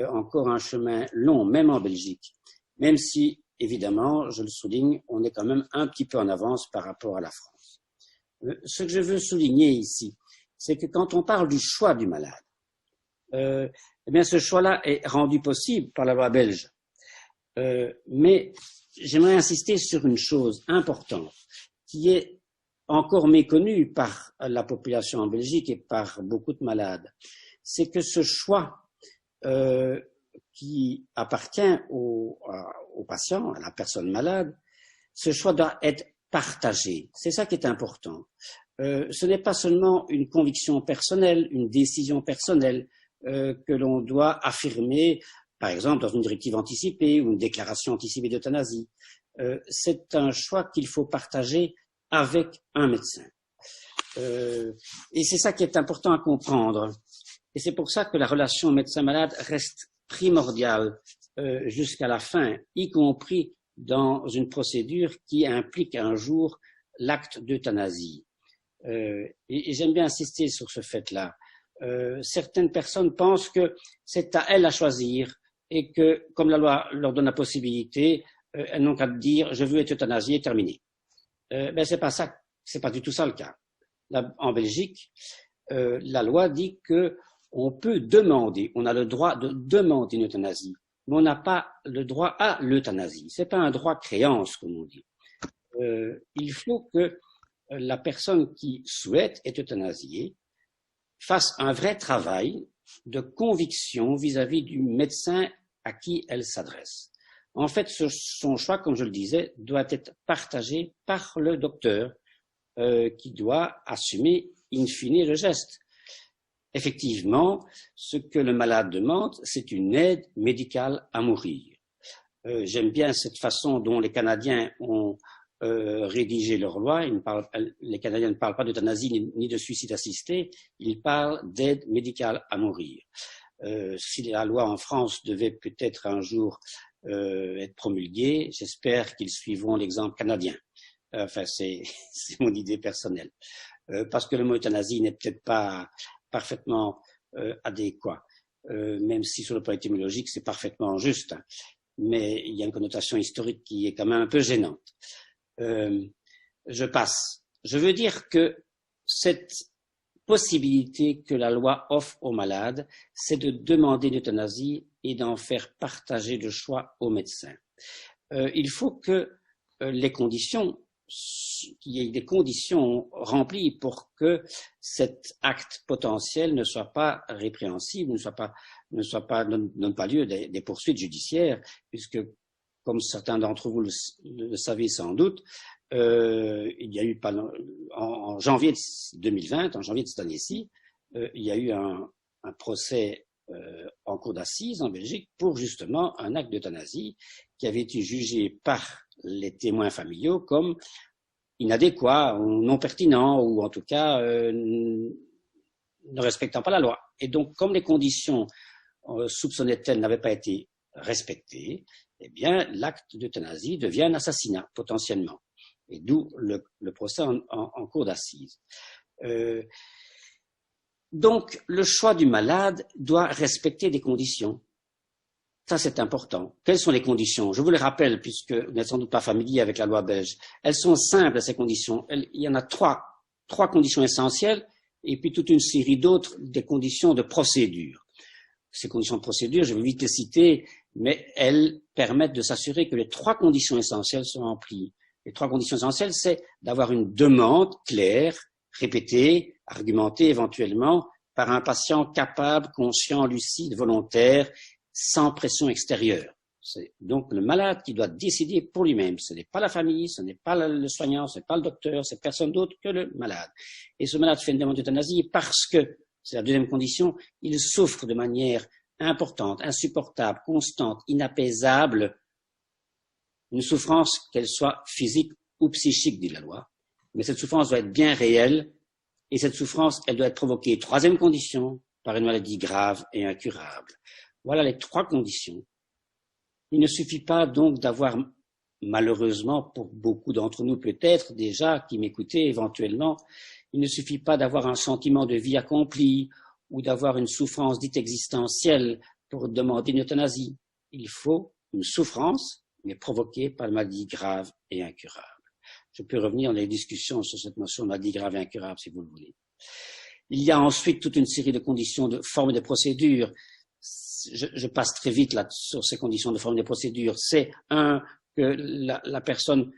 D: encore un chemin long, même en Belgique. Même si, évidemment, je le souligne, on est quand même un petit peu en avance par rapport à la France. Ce que je veux souligner ici, c'est que quand on parle du choix du malade, eh bien, ce choix-là est rendu possible par la loi belge. Mais j'aimerais insister sur une chose importante, qui est encore méconnu par la population en Belgique et par beaucoup de malades, c'est que ce choix qui appartient au patient, à la personne malade, ce choix doit être partagé. C'est ça qui est important. Ce n'est pas seulement une conviction personnelle, une décision personnelle que l'on doit affirmer, par exemple dans une directive anticipée ou une déclaration anticipée d'euthanasie. C'est un choix qu'il faut partager avec un médecin. Et c'est ça qui est important à comprendre. Et c'est pour ça que la relation médecin-malade reste primordiale jusqu'à la fin, y compris dans une procédure qui implique un jour l'acte d'euthanasie. Et j'aime bien insister sur ce fait-là. Certaines personnes pensent que c'est à elles à choisir et que, comme la loi leur donne la possibilité, elles n'ont qu'à dire « je veux être euthanasié » terminé. C'est pas ça, c'est pas du tout ça le cas. Là, en Belgique, la loi dit que on peut demander, on a le droit de demander une euthanasie, mais on n'a pas le droit à l'euthanasie. C'est pas un droit créance, comme on dit. Il faut que la personne qui souhaite être euthanasiée fasse un vrai travail de conviction vis-à-vis du médecin à qui elle s'adresse. En fait, son choix, comme je le disais, doit être partagé par le docteur qui doit assumer in fine le geste. Effectivement, ce que le malade demande, c'est une aide médicale à mourir. J'aime bien cette façon dont les Canadiens ont rédigé leur loi. Les Canadiens ne parlent pas d'euthanasie ni de suicide assisté, ils parlent d'aide médicale à mourir. Si la loi en France devait peut-être un jour être promulguée, j'espère qu'ils suivront l'exemple canadien. Enfin, c'est mon idée personnelle. Parce que le mot euthanasie n'est peut-être pas parfaitement adéquat, même si sur le plan étymologique c'est parfaitement juste, hein. Mais il y a une connotation historique qui est quand même un peu gênante. Je passe. Je veux dire que cette possibilité que la loi offre aux malades, c'est de demander l'euthanasie et d'en faire partager le choix aux médecins. Il faut que les conditions, qu'il y ait des conditions remplies pour que cet acte potentiel ne soit pas répréhensible, ne donne pas lieu à des poursuites judiciaires, puisque, comme certains d'entre vous le savez sans doute, il y a eu en janvier 2020, en janvier de cette année-ci, il y a eu un procès en cour d'assises en Belgique pour justement un acte d'euthanasie qui avait été jugé par les témoins familiaux comme inadéquat ou non pertinent ou en tout cas ne respectant pas la loi. Et donc, comme les conditions soupçonnées telles n'avaient pas été respectées, eh bien, l'acte d'euthanasie devient un assassinat potentiellement. Et d'où le procès en cour d'assises. Donc, le choix du malade doit respecter des conditions. Ça, c'est important. Quelles sont les conditions? Je vous les rappelle, puisque vous n'êtes sans doute pas familier avec la loi belge. Elles sont simples, ces conditions. Il y en a trois conditions essentielles, et puis toute une série d'autres, des conditions de procédure. Ces conditions de procédure, je vais vite les citer, mais elles permettent de s'assurer que les trois conditions essentielles sont remplies. Les trois conditions essentielles, c'est d'avoir une demande claire, répétée, argumentée éventuellement, par un patient capable, conscient, lucide, volontaire, sans pression extérieure. C'est donc le malade qui doit décider pour lui-même. Ce n'est pas la famille, ce n'est pas le soignant, ce n'est pas le docteur, c'est personne d'autre que le malade. Et ce malade fait une demande d'euthanasie parce que, c'est la deuxième condition, il souffre de manière importante, insupportable, constante, inapaisable, une souffrance, qu'elle soit physique ou psychique, dit la loi. Mais cette souffrance doit être bien réelle et cette souffrance, elle doit être provoquée, troisième condition, par une maladie grave et incurable. Voilà les trois conditions. Il ne suffit pas donc d'avoir, malheureusement pour beaucoup d'entre nous peut-être déjà, qui m'écoutaient éventuellement, il ne suffit pas d'avoir un sentiment de vie accomplie ou d'avoir une souffrance dite existentielle pour demander une euthanasie. Il faut une souffrance, mais provoquée par une maladie grave et incurable. Je peux revenir dans les discussions sur cette notion de maladie grave et incurable, si vous le voulez. Il y a ensuite toute une série de conditions de forme et de procédure. Je passe très vite là sur ces conditions de forme et de procédure. C'est que la personne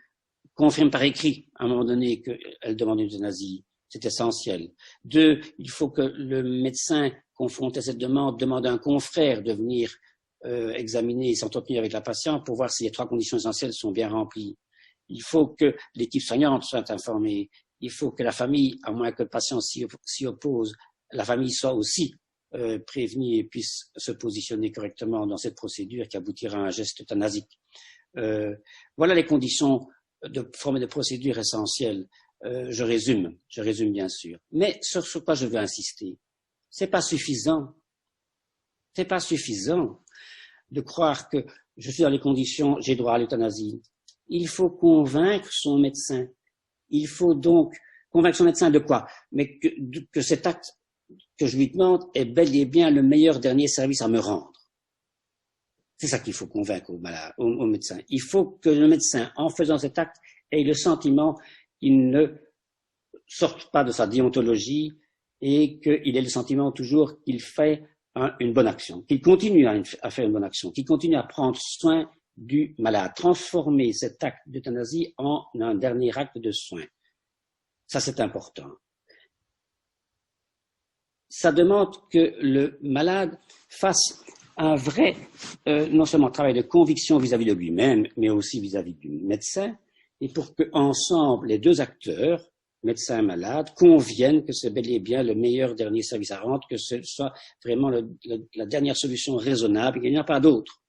D: confirme par écrit à un moment donné qu'elle demande une euthanasie. C'est essentiel. 2, il faut que le médecin confronté à cette demande à un confrère de venir examiner et s'entretenir avec la patiente pour voir si les 3 conditions essentielles sont bien remplies. Il faut que l'équipe soignante soit informée. Il faut que la famille, à moins que le patient s'y oppose, la famille soit aussi prévenue et puisse se positionner correctement dans cette procédure qui aboutira à un geste euthanasique. Voilà les conditions de forme et de procédure essentielles. Je résume bien sûr. Mais sur ce quoi je veux insister, c'est pas suffisant. C'est pas suffisant de croire que je suis dans les conditions, j'ai droit à l'euthanasie. Il faut convaincre son médecin. Il faut donc convaincre son médecin de quoi? Mais que cet acte que je lui demande est bel et bien le meilleur dernier service à me rendre. C'est ça qu'il faut convaincre au médecin. Il faut que le médecin, en faisant cet acte, ait le sentiment qu'il ne sorte pas de sa déontologie et qu'il ait le sentiment toujours qu'il fait une bonne action, qu'il continue à faire une bonne action, qu'il continue à prendre soin du malade, transformer cet acte d'euthanasie en un dernier acte de soin. Ça, c'est important. Ça demande que le malade fasse un vrai, non seulement travail de conviction vis-à-vis de lui-même, mais aussi vis-à-vis du médecin, et pour qu'ensemble, les 2 acteurs, médecin et malade, conviennent que c'est bel et bien le meilleur dernier service à rendre, que ce soit vraiment la dernière solution raisonnable, qu'il n'y en a pas d'autre.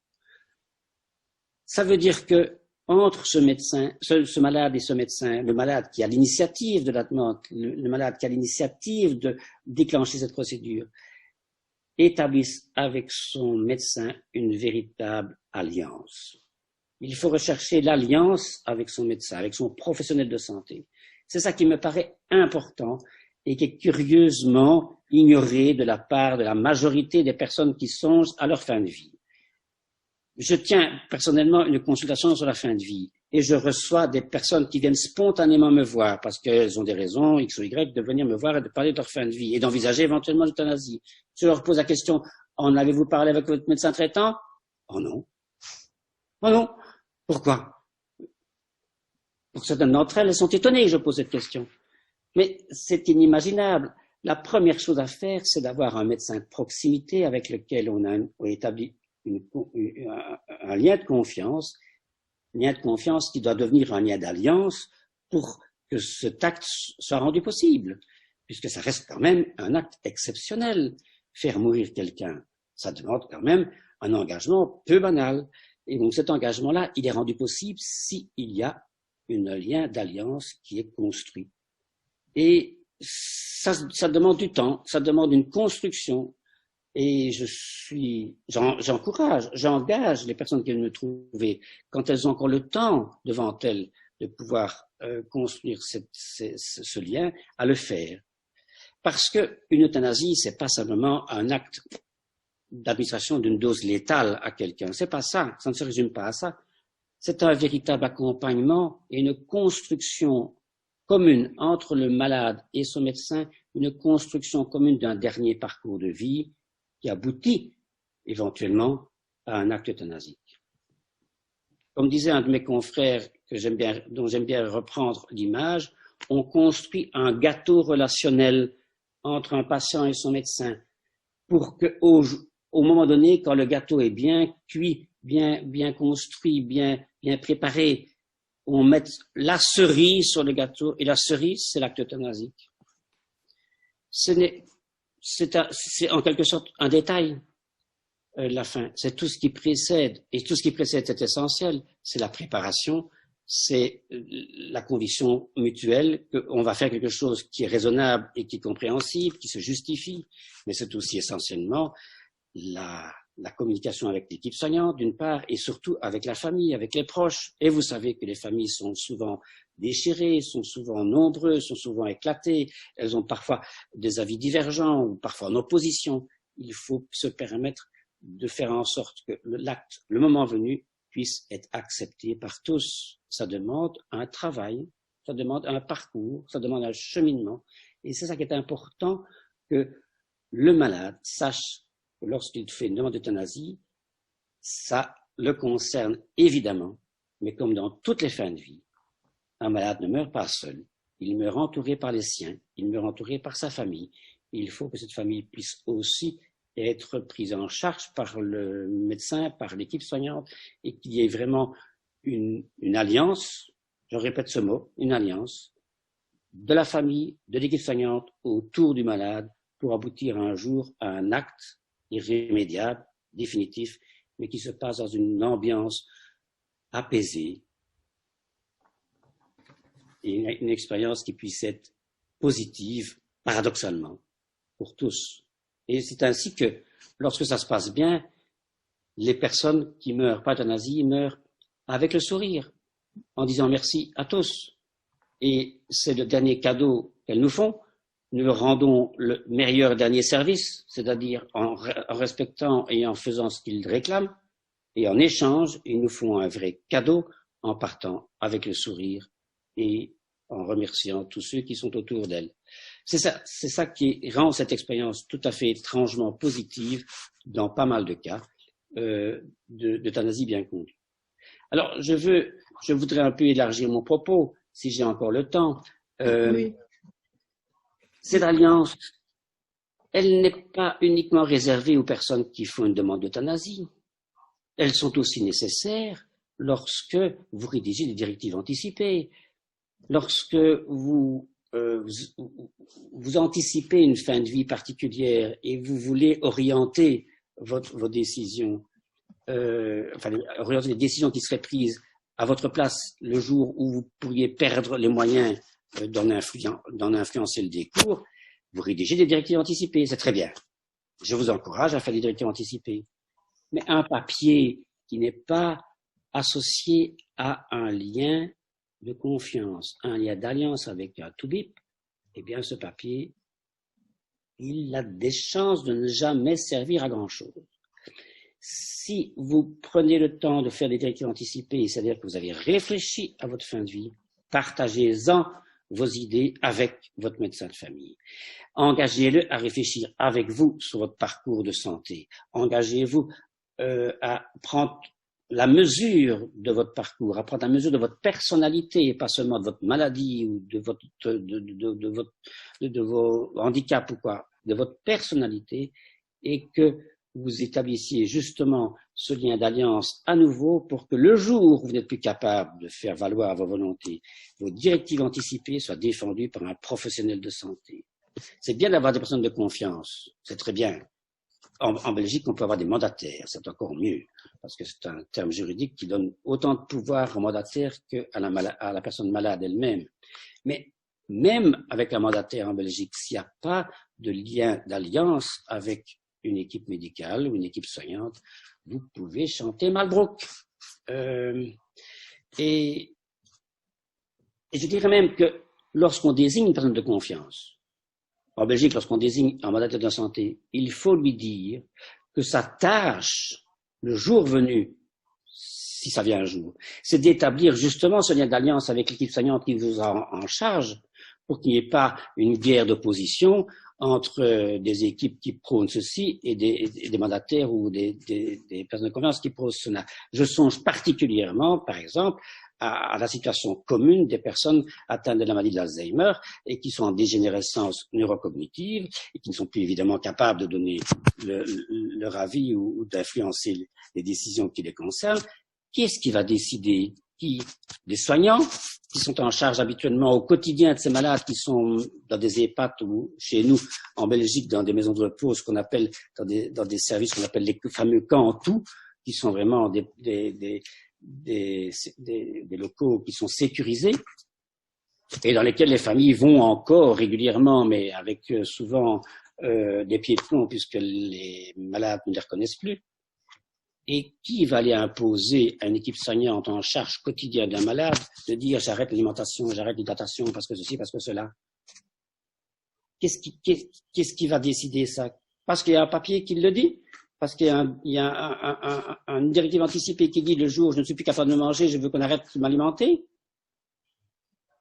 D: Ça veut dire que entre ce médecin, ce malade et ce médecin, le malade qui a l'initiative de la demande, le malade qui a l'initiative de déclencher cette procédure, établissent avec son médecin une véritable alliance. Il faut rechercher l'alliance avec son médecin, avec son professionnel de santé. C'est ça qui me paraît important et qui est curieusement ignoré de la part de la majorité des personnes qui songent à leur fin de vie. Je tiens personnellement une consultation sur la fin de vie et je reçois des personnes qui viennent spontanément me voir parce qu'elles ont des raisons X ou Y de venir me voir et de parler de leur fin de vie et d'envisager éventuellement l'euthanasie. Je leur pose la question, en avez-vous parlé avec votre médecin traitant? Oh non. Oh non. Pourquoi? Pour certaines d'entre elles, elles sont étonnées que je pose cette question. Mais c'est inimaginable. La première chose à faire, c'est d'avoir un médecin de proximité avec lequel on a établi un lien de confiance qui doit devenir un lien d'alliance pour que cet acte soit rendu possible, puisque ça reste quand même un acte exceptionnel. Faire mourir quelqu'un, ça demande quand même un engagement peu banal. Et donc cet engagement-là, il est rendu possible s'il y a un lien d'alliance qui est construit. Et ça demande du temps, ça demande une construction. Et j'engage les personnes qui viennent me trouver, quand elles ont encore le temps devant elles de pouvoir construire ce lien, à le faire. Parce qu'une euthanasie, c'est pas simplement un acte d'administration d'une dose létale à quelqu'un. C'est pas ça, ça ne se résume pas à ça. C'est un véritable accompagnement et une construction commune entre le malade et son médecin, une construction commune d'un dernier parcours de vie qui aboutit éventuellement à un acte euthanasique. Comme disait un de mes confrères dont j'aime bien reprendre l'image, on construit un gâteau relationnel entre un patient et son médecin pour qu'au moment donné, quand le gâteau est bien cuit, bien construit, bien préparé, on mette la cerise sur le gâteau et la cerise, c'est l'acte euthanasique. C'est en quelque sorte un détail, la fin. C'est tout ce qui précède. Et tout ce qui précède, c'est essentiel. C'est la préparation, c'est la conviction mutuelle qu'on va faire quelque chose qui est raisonnable et qui est compréhensible, qui se justifie. Mais c'est aussi essentiellement la communication avec l'équipe soignante, d'une part, et surtout avec la famille, avec les proches. Et vous savez que les familles sont souvent déchirées, sont souvent nombreuses, sont souvent éclatées. Elles ont parfois des avis divergents ou parfois en opposition. Il faut se permettre de faire en sorte que l'acte, le moment venu, puisse être accepté par tous. Ça demande un travail, ça demande un parcours, ça demande un cheminement. Et c'est ça qui est important, que le malade sache que lorsqu'il fait une demande d'euthanasie, ça le concerne évidemment, mais comme dans toutes les fins de vie, Un malade ne meurt pas seul. Il meurt entouré par les siens. Il meurt entouré par sa famille. Il faut que cette famille puisse aussi être prise en charge par le médecin, par l'équipe soignante, et qu'il y ait vraiment une alliance, je répète ce mot, une alliance de la famille, de l'équipe soignante autour du malade pour aboutir un jour à un acte irrémédiable, définitif, mais qui se passe dans une ambiance apaisée et une expérience qui puisse être positive, paradoxalement, pour tous. Et c'est ainsi que, lorsque ça se passe bien, les personnes qui meurent par euthanasie meurent avec le sourire, en disant merci à tous. Et c'est le dernier cadeau qu'elles nous font. Nous leur rendons le meilleur dernier service, c'est-à-dire en respectant et en faisant ce qu'ils réclament. Et en échange, ils nous font un vrai cadeau en partant avec le sourire et en remerciant tous ceux qui sont autour d'elles. C'est ça qui rend cette expérience tout à fait étrangement positive dans pas mal de cas d'euthanasie bien conduite. Alors, je voudrais un peu élargir mon propos, si j'ai encore le temps.
C: Oui.
D: Cette alliance, elle n'est pas uniquement réservée aux personnes qui font une demande d'euthanasie. Elles sont aussi nécessaires lorsque vous rédigez des directives anticipées, lorsque vous anticipez une fin de vie particulière et vous voulez orienter vos décisions, orienter les décisions qui seraient prises à votre place le jour où vous pourriez perdre les moyens d'en influencer le décours, vous rédigez des directives anticipées, c'est très bien. Je vous encourage à faire des directives anticipées. Mais un papier qui n'est pas associé à un lien de confiance, un lien d'alliance avec un toubib, eh bien ce papier, il a des chances de ne jamais servir à grand-chose. Si vous prenez le temps de faire des directives anticipées, c'est-à-dire que vous avez réfléchi à votre fin de vie, partagez-en vos idées avec votre médecin de famille. Engagez-le à réfléchir avec vous sur votre parcours de santé. Engagez-vous à prendre la mesure de votre parcours, à prendre la mesure de votre personnalité, et pas seulement de votre maladie ou de vos handicaps ou quoi, de votre personnalité, et que vous établissiez justement ce lien d'alliance à nouveau pour que le jour où vous n'êtes plus capable de faire valoir vos volontés, vos directives anticipées soient défendues par un professionnel de santé. C'est bien d'avoir des personnes de confiance, c'est très bien. En Belgique, on peut avoir des mandataires, c'est encore mieux, parce que c'est un terme juridique qui donne autant de pouvoir au mandataire qu'à la personne malade elle-même. Mais même avec un mandataire en Belgique, s'il n'y a pas de lien d'alliance avec une équipe médicale ou une équipe soignante, vous pouvez chanter Malbrook. Et je dirais même que lorsqu'on désigne une personne de confiance, en Belgique, lorsqu'on désigne un mandataire de santé, il faut lui dire que sa tâche, le jour venu, si ça vient un jour, c'est d'établir justement ce lien d'alliance avec l'équipe soignante qui vous a en charge pour qu'il n'y ait pas une guerre d'opposition entre des équipes qui prônent ceci et des mandataires ou des personnes de confiance qui prônent cela. Je songe particulièrement, par exemple, à la situation commune des personnes atteintes de la maladie d'Alzheimer et qui sont en dégénérescence neurocognitive et qui ne sont plus évidemment capables de donner leur avis ou d'influencer les décisions qui les concernent. Qui est-ce qui va décider? Des soignants qui sont en charge habituellement au quotidien de ces malades qui sont dans des EHPAD ou chez nous en Belgique dans des maisons de repos, ce qu'on appelle dans des services qu'on appelle les fameux camps en tout, qui sont vraiment des locaux qui sont sécurisés et dans lesquels les familles vont encore régulièrement, mais avec souvent des pieds de plomb puisque les malades ne les reconnaissent plus. Et qui va aller imposer à une équipe soignante en charge quotidienne d'un malade de dire j'arrête l'alimentation, j'arrête l'hydratation parce que ceci, parce que cela? Qu'est-ce qui va décider ça? Parce qu'il y a un papier qui le dit? Parce qu'il y a une directive anticipée qui dit le jour où je ne suis plus capable de manger, je veux qu'on arrête de m'alimenter?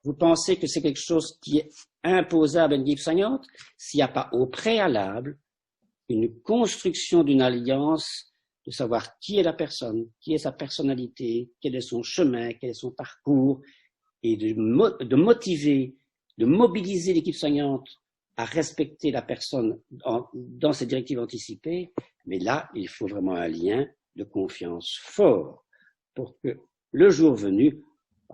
D: Vous pensez que c'est quelque chose qui est imposable à une équipe soignante s'il n'y a pas au préalable une construction d'une alliance de savoir qui est la personne, qui est sa personnalité, quel est son chemin, quel est son parcours, et de motiver, de mobiliser l'équipe soignante à respecter la personne dans ces directives anticipées, mais là, il faut vraiment un lien de confiance fort pour que le jour venu,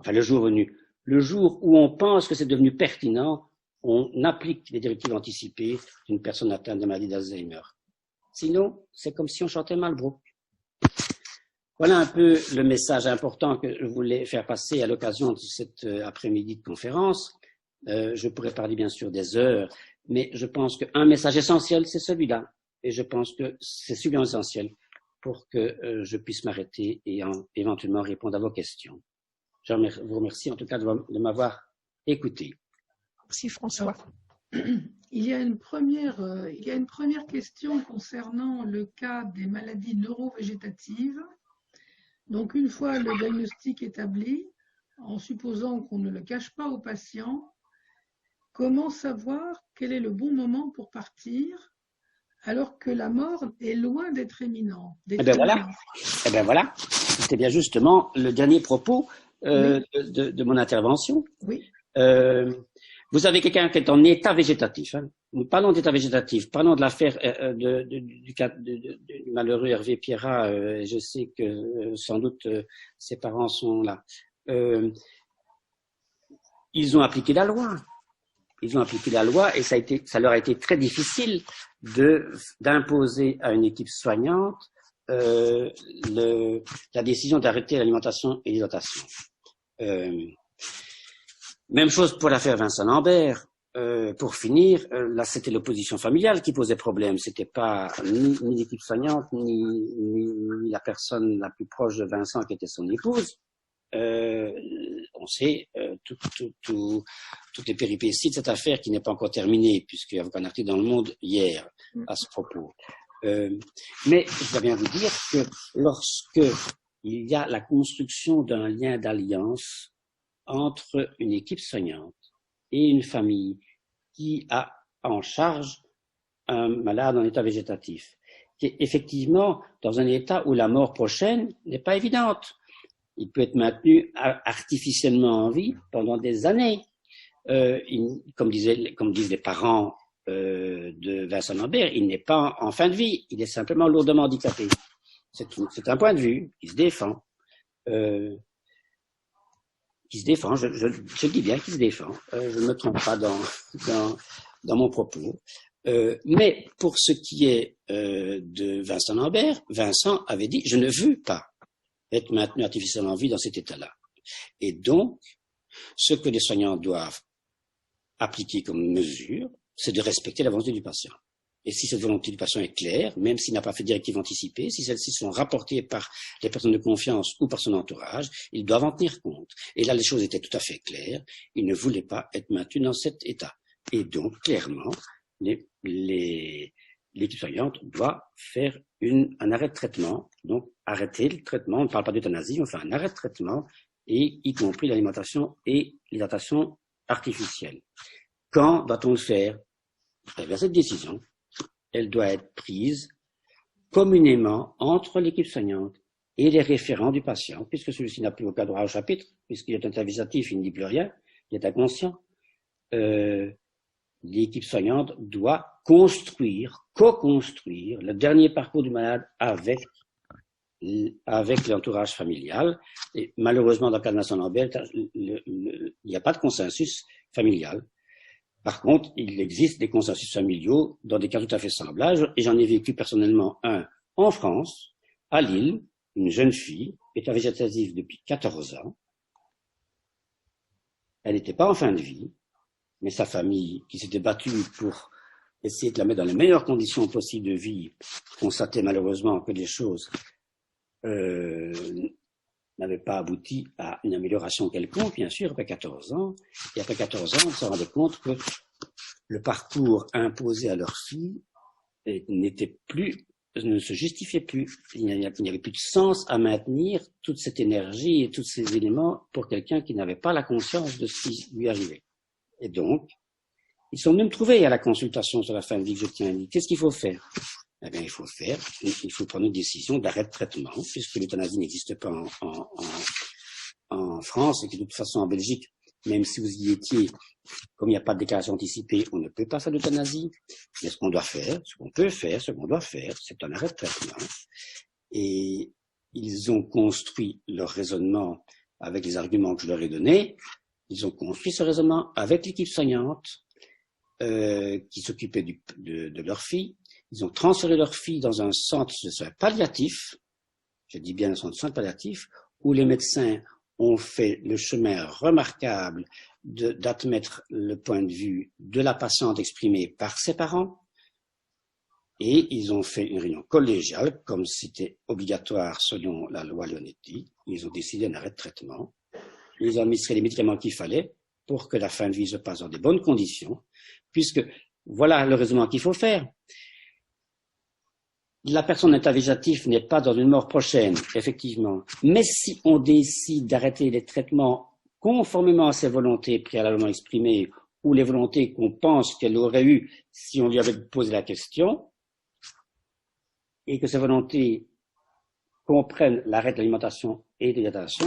D: le jour où on pense que c'est devenu pertinent, on applique les directives anticipées d'une personne atteinte de maladie d'Alzheimer. Sinon, c'est comme si on chantait Malbrook. Voilà un peu le message important que je voulais faire passer à l'occasion de cet après-midi de conférence. Je pourrais parler bien sûr des heures, mais je pense qu'un message essentiel, c'est celui-là. Et je pense que c'est celui-là essentiel pour que je puisse m'arrêter et éventuellement répondre à vos questions. Je vous remercie en tout cas de m'avoir écouté.
B: Merci François.
C: Il y a une première question concernant le cas des maladies neurovégétatives. Donc, une fois le diagnostic établi, en supposant qu'on ne le cache pas au patient, comment savoir quel est le bon moment pour partir alors que la mort est loin d'être imminente?
D: Eh bien voilà, c'était bien justement le dernier propos de mon intervention.
C: Oui.
D: Vous avez quelqu'un qui est en état végétatif. Hein. Nous parlons d'état végétatif, parlons de l'affaire du malheureux Hervé Pierrat. Je sais que sans doute ses parents sont là. Ils ont appliqué la loi. Ils ont appliqué la loi et ça leur a été très difficile d'imposer à une équipe soignante la décision d'arrêter l'alimentation et l'hydratation. Même chose pour l'affaire Vincent Lambert. Pour finir, là c'était l'opposition familiale qui posait problème. C'était pas ni l'équipe soignante ni la personne la plus proche de Vincent qui était son épouse. On sait toutes les péripéties de cette affaire qui n'est pas encore terminée, puisqu'il y avait un article dans Le Monde hier à ce propos. Mais je dois bien vous dire que lorsque il y a la construction d'un lien d'alliance entre une équipe soignante et une famille qui a en charge un malade en état végétatif, qui est effectivement dans un état où la mort prochaine n'est pas évidente. Il peut être maintenu artificiellement en vie pendant des années. Comme disent les parents de Vincent Lambert, il n'est pas en fin de vie, il est simplement lourdement handicapé. C'est un point de vue qui se défend. Qui se défend, je dis bien qu'il se défend. Je ne me trompe pas dans mon propos. Mais pour ce qui est de Vincent Lambert, Vincent avait dit « Je ne veux pas être maintenu artificiellement en vie dans cet état-là ». Et donc, ce que les soignants doivent appliquer comme mesure, c'est de respecter la volonté du patient. Et si cette volonté du patient est claire, même s'il n'a pas fait de directive anticipée, si celles-ci sont rapportées par les personnes de confiance ou par son entourage, ils doivent en tenir compte. Et là, les choses étaient tout à fait claires. Il ne voulait pas être maintenu dans cet état. Et donc, clairement, l'équipe soignante doit faire un arrêt de traitement. Donc, arrêter le traitement. On ne parle pas d'euthanasie, on fait un arrêt de traitement, et y compris l'alimentation et l'hydratation artificielle. Quand doit-on le faire? Eh bien, cette décision, elle doit être prise communément entre l'équipe soignante et les référents du patient, puisque celui-ci n'a plus aucun droit au chapitre, puisqu'il est intervisatif, il ne dit plus rien, il est inconscient. L'équipe soignante doit co-construire le dernier parcours du malade avec l'entourage familial. Et malheureusement, dans le cas de Vincent Lambert, il n'y a pas de consensus familial. Par contre, il existe des consensus familiaux dans des cas tout à fait semblables, et j'en ai vécu personnellement un en France, à Lille, une jeune fille, état végétative depuis 14 ans. Elle n'était pas en fin de vie, mais sa famille, qui s'était battue pour essayer de la mettre dans les meilleures conditions possibles de vie, constatait malheureusement que les choses n'avaient pas abouti à une amélioration quelconque, bien sûr, après 14 ans. Et après 14 ans, on se rendait compte que le parcours imposé à leur fille ne se justifiait plus. Il n'y avait plus de sens à maintenir toute cette énergie et tous ces éléments pour quelqu'un qui n'avait pas la conscience de ce qui lui arrivait. Et donc, ils sont venus me trouver à la consultation sur la fin de vie que je tiens à dire. Qu'est-ce qu'il faut faire? Eh bien, il faut prendre une décision d'arrêt de traitement, puisque l'euthanasie n'existe pas en France et que de toute façon en Belgique, même si vous y étiez, comme il n'y a pas de déclaration anticipée, on ne peut pas faire d'euthanasie. Mais ce qu'on doit faire, ce qu'on peut faire, ce qu'on doit faire, c'est un arrêt de traitement. Et ils ont construit leur raisonnement avec les arguments que je leur ai donnés. Ils ont construit ce raisonnement avec l'équipe soignante qui s'occupait de leur fille. Ils ont transféré leur fille dans un centre de soins palliatifs, je dis bien un centre de soins palliatifs, où les médecins ont fait le chemin remarquable d'admettre le point de vue de la patiente exprimé par ses parents. Et ils ont fait une réunion collégiale, comme c'était obligatoire selon la loi Leonetti. Ils ont décidé un arrêt de traitement. Ils ont administré les médicaments qu'il fallait pour que la fin de vie se passe dans de bonnes conditions, puisque voilà le raisonnement qu'il faut faire. La personne d'état végétatif n'est pas dans une mort prochaine, effectivement. Mais si on décide d'arrêter les traitements conformément à ses volontés préalablement exprimées ou les volontés qu'on pense qu'elle aurait eues si on lui avait posé la question, et que ces volontés comprennent l'arrêt de l'alimentation et de l'hydratation,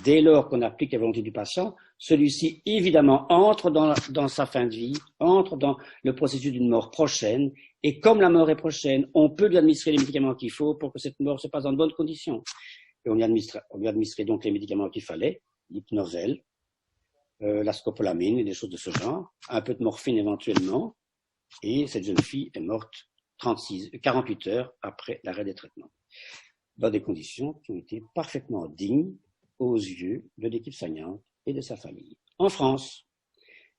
D: dès lors qu'on applique les volontés du patient, celui-ci évidemment entre dans sa fin de vie, entre dans le processus d'une mort prochaine, et comme la mort est prochaine, on peut lui administrer les médicaments qu'il faut pour que cette mort se passe dans de bonnes conditions. Et on lui administrait donc les médicaments qu'il fallait, l'hypnosel, la scopolamine et des choses de ce genre, un peu de morphine éventuellement, et cette jeune fille est morte 48 heures après l'arrêt des traitements, dans des conditions qui ont été parfaitement dignes aux yeux de l'équipe soignante et de sa famille. En France.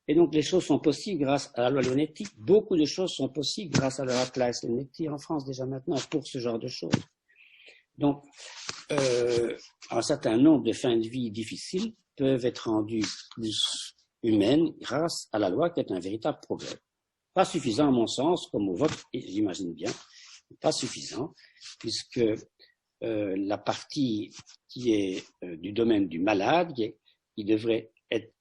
D: Et donc les choses sont possibles grâce à la loi Leonetti. Beaucoup de choses sont possibles grâce à la loi Leonetti en France déjà maintenant pour ce genre de choses. Donc un certain nombre de fins de vie difficiles peuvent être rendues plus humaines grâce à la loi qui est un véritable progrès. Pas suffisant à mon sens, comme au vote, et j'imagine bien, pas suffisant, puisque la partie qui est du domaine du malade, il devrait être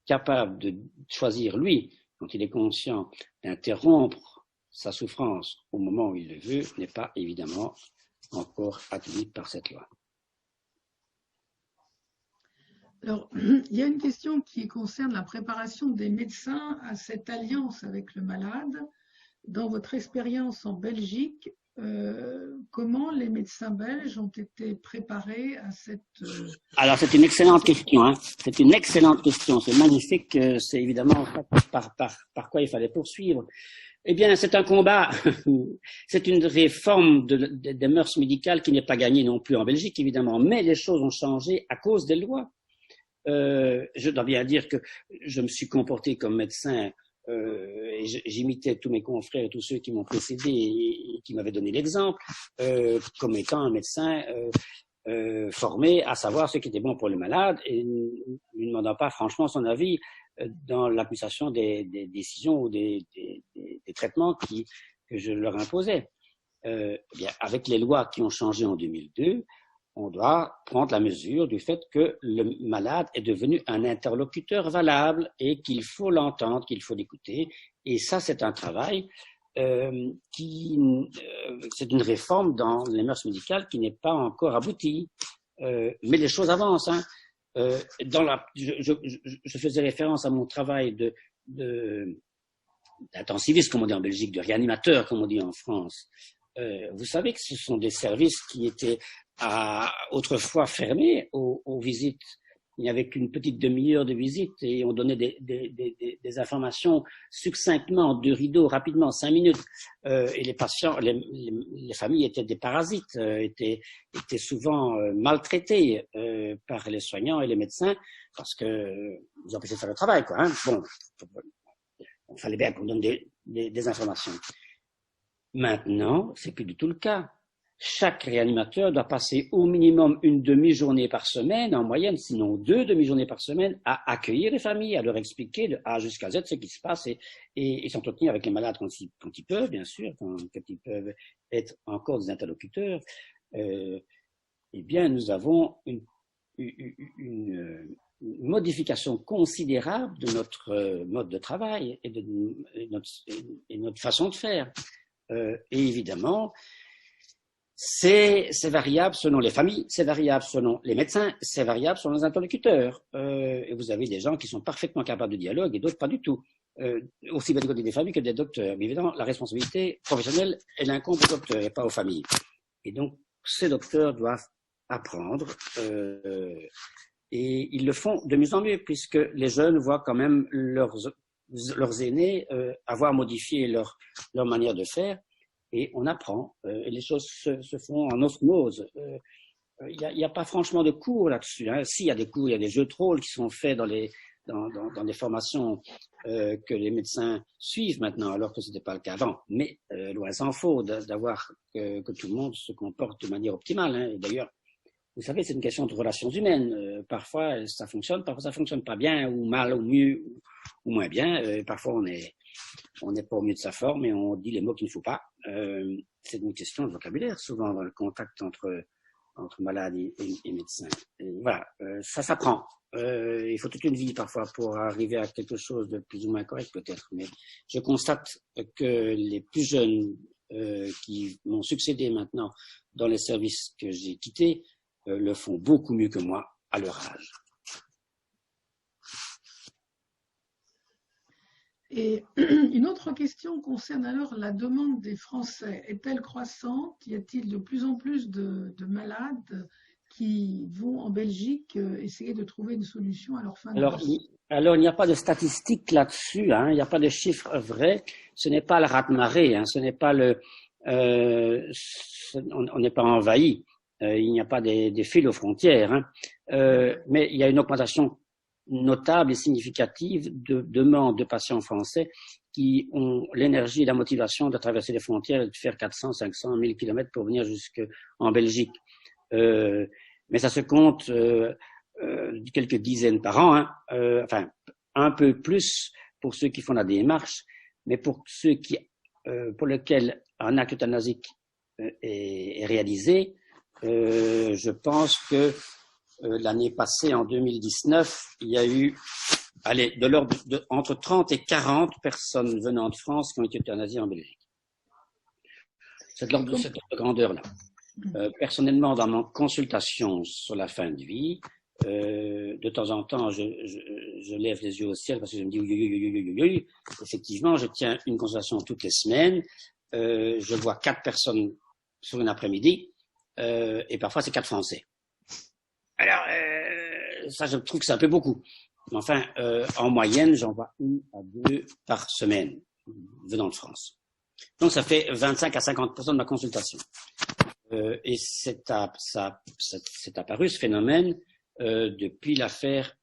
D: capable de choisir, lui, quand il est conscient d'interrompre sa souffrance au moment où il le veut, n'est pas évidemment encore acquis par cette loi.
C: Alors, il y a une question qui concerne la préparation des médecins à cette alliance avec le malade. Dans votre expérience en Belgique, comment les médecins belges ont été préparés à cette...
D: Alors, c'est une excellente question. Hein. C'est une excellente question. C'est magnifique. C'est évidemment par quoi il fallait poursuivre. Eh bien, c'est un combat. C'est une réforme des mœurs médicales qui n'est pas gagnée non plus en Belgique, évidemment. Mais les choses ont changé à cause des lois. Je dois bien dire que je me suis comporté comme médecin et j'imitais tous mes confrères et tous ceux qui m'ont précédé et qui m'avaient donné l'exemple comme étant un médecin formé à savoir ce qui était bon pour le malade et ne demandant pas franchement son avis dans l'application des décisions ou des traitements que je leur imposais. Bien, avec les lois qui ont changé en 2002, on doit prendre la mesure du fait que le malade est devenu un interlocuteur valable et qu'il faut l'entendre, qu'il faut l'écouter. Et ça, c'est un travail c'est une réforme dans les mœurs médicales qui n'est pas encore aboutie. Mais les choses avancent. Hein. Je faisais référence à mon travail d'intensiviste, comme on dit en Belgique, de réanimateur, comme on dit en France. Vous savez que ce sont des services qui étaient autrefois fermés aux visites. Il n'y avait qu'une petite demi-heure de visite et on donnait des informations succinctement, de rideau, rapidement, 5 minutes. Et les patients, les familles étaient des parasites, étaient souvent maltraités par les soignants et les médecins parce que ils empêchaient de faire le travail, quoi. Hein. Bon, il fallait bien qu'on donne des informations. Maintenant, c'est plus du tout le cas. Chaque réanimateur doit passer au minimum une demi-journée par semaine, en moyenne, sinon 2 demi-journées par semaine, à accueillir les familles, à leur expliquer de A jusqu'à Z ce qui se passe et s'entretenir avec les malades quand ils peuvent, bien sûr, quand ils peuvent être encore des interlocuteurs. Eh bien, nous avons une modification considérable de notre mode de travail et de notre façon de faire. Et évidemment, C'est variable selon les familles, c'est variable selon les médecins, c'est variable selon les interlocuteurs. Et vous avez des gens qui sont parfaitement capables de dialogue et d'autres pas du tout. Aussi bien du côté des familles que des docteurs. Mais évidemment, la responsabilité professionnelle, elle incombe aux docteurs et pas aux familles. Et donc, ces docteurs doivent apprendre et ils le font de mieux en mieux puisque les jeunes voient quand même leurs aînés avoir modifié leur manière de faire. Et on apprend, et les choses se font en osmose. Il n'y a pas franchement de cours là-dessus. Hein. Si, il y a des cours, il y a des jeux de rôle qui sont faits dans les formations que les médecins suivent maintenant, alors que ce n'était pas le cas avant. Mais loin s'en faut d'avoir que tout le monde se comporte de manière optimale. Hein. Et d'ailleurs, vous savez, c'est une question de relations humaines. Parfois, ça fonctionne fonctionne pas bien, ou mal, ou mieux, ou moins bien. Parfois, on n'est pas au mieux de sa forme et on dit les mots qu'il ne faut pas. C'est une question de vocabulaire, souvent, dans le contact entre malades et médecins. Et voilà, ça s'apprend. Il faut toute une vie, parfois, pour arriver à quelque chose de plus ou moins correct, peut-être. Mais je constate que les plus jeunes qui m'ont succédé maintenant dans les services que j'ai quittés le font beaucoup mieux que moi à leur âge.
C: Et une autre question concerne alors la demande des Français. Est-elle croissante? Y a-t-il de plus en plus de malades qui vont en Belgique essayer de trouver une solution à leur fin de vie?
D: Alors, il n'y a pas de statistiques là-dessus, hein, il n'y a pas de chiffres vrais. Ce n'est pas le raz-de-marée, hein, ce n'est pas on n'est pas envahi. Il n'y a pas des fils aux frontières, hein. Mais il y a une augmentation notable et significative de demandes de patients français qui ont l'énergie et la motivation de traverser les frontières et de faire 400, 500, 1000 kilomètres pour venir jusqu'en Belgique. Mais ça se compte quelques dizaines par an, hein. Enfin, un peu plus pour ceux qui font la démarche, mais pour ceux pour lesquels un acte euthanasique est réalisé, je pense que l'année passée, en 2019, il y a eu de l'ordre entre 30 et 40 personnes venant de France qui ont été euthanasiées en Belgique. C'est de l'ordre de cette grandeur-là. Personnellement, dans mon consultation sur la fin de vie, de temps en temps, je lève les yeux au ciel parce que je me dis oui. Effectivement, je tiens une consultation toutes les semaines. Je vois 4 personnes sur une après-midi et parfois c'est 4 Français. Alors, ça, je trouve que c'est un peu beaucoup. Mais enfin, en moyenne, j'en vois 1 à 2 par semaine venant de France. Donc, ça fait 25 à 50% de ma consultation. Et c'est apparu, ce phénomène, depuis l'affaire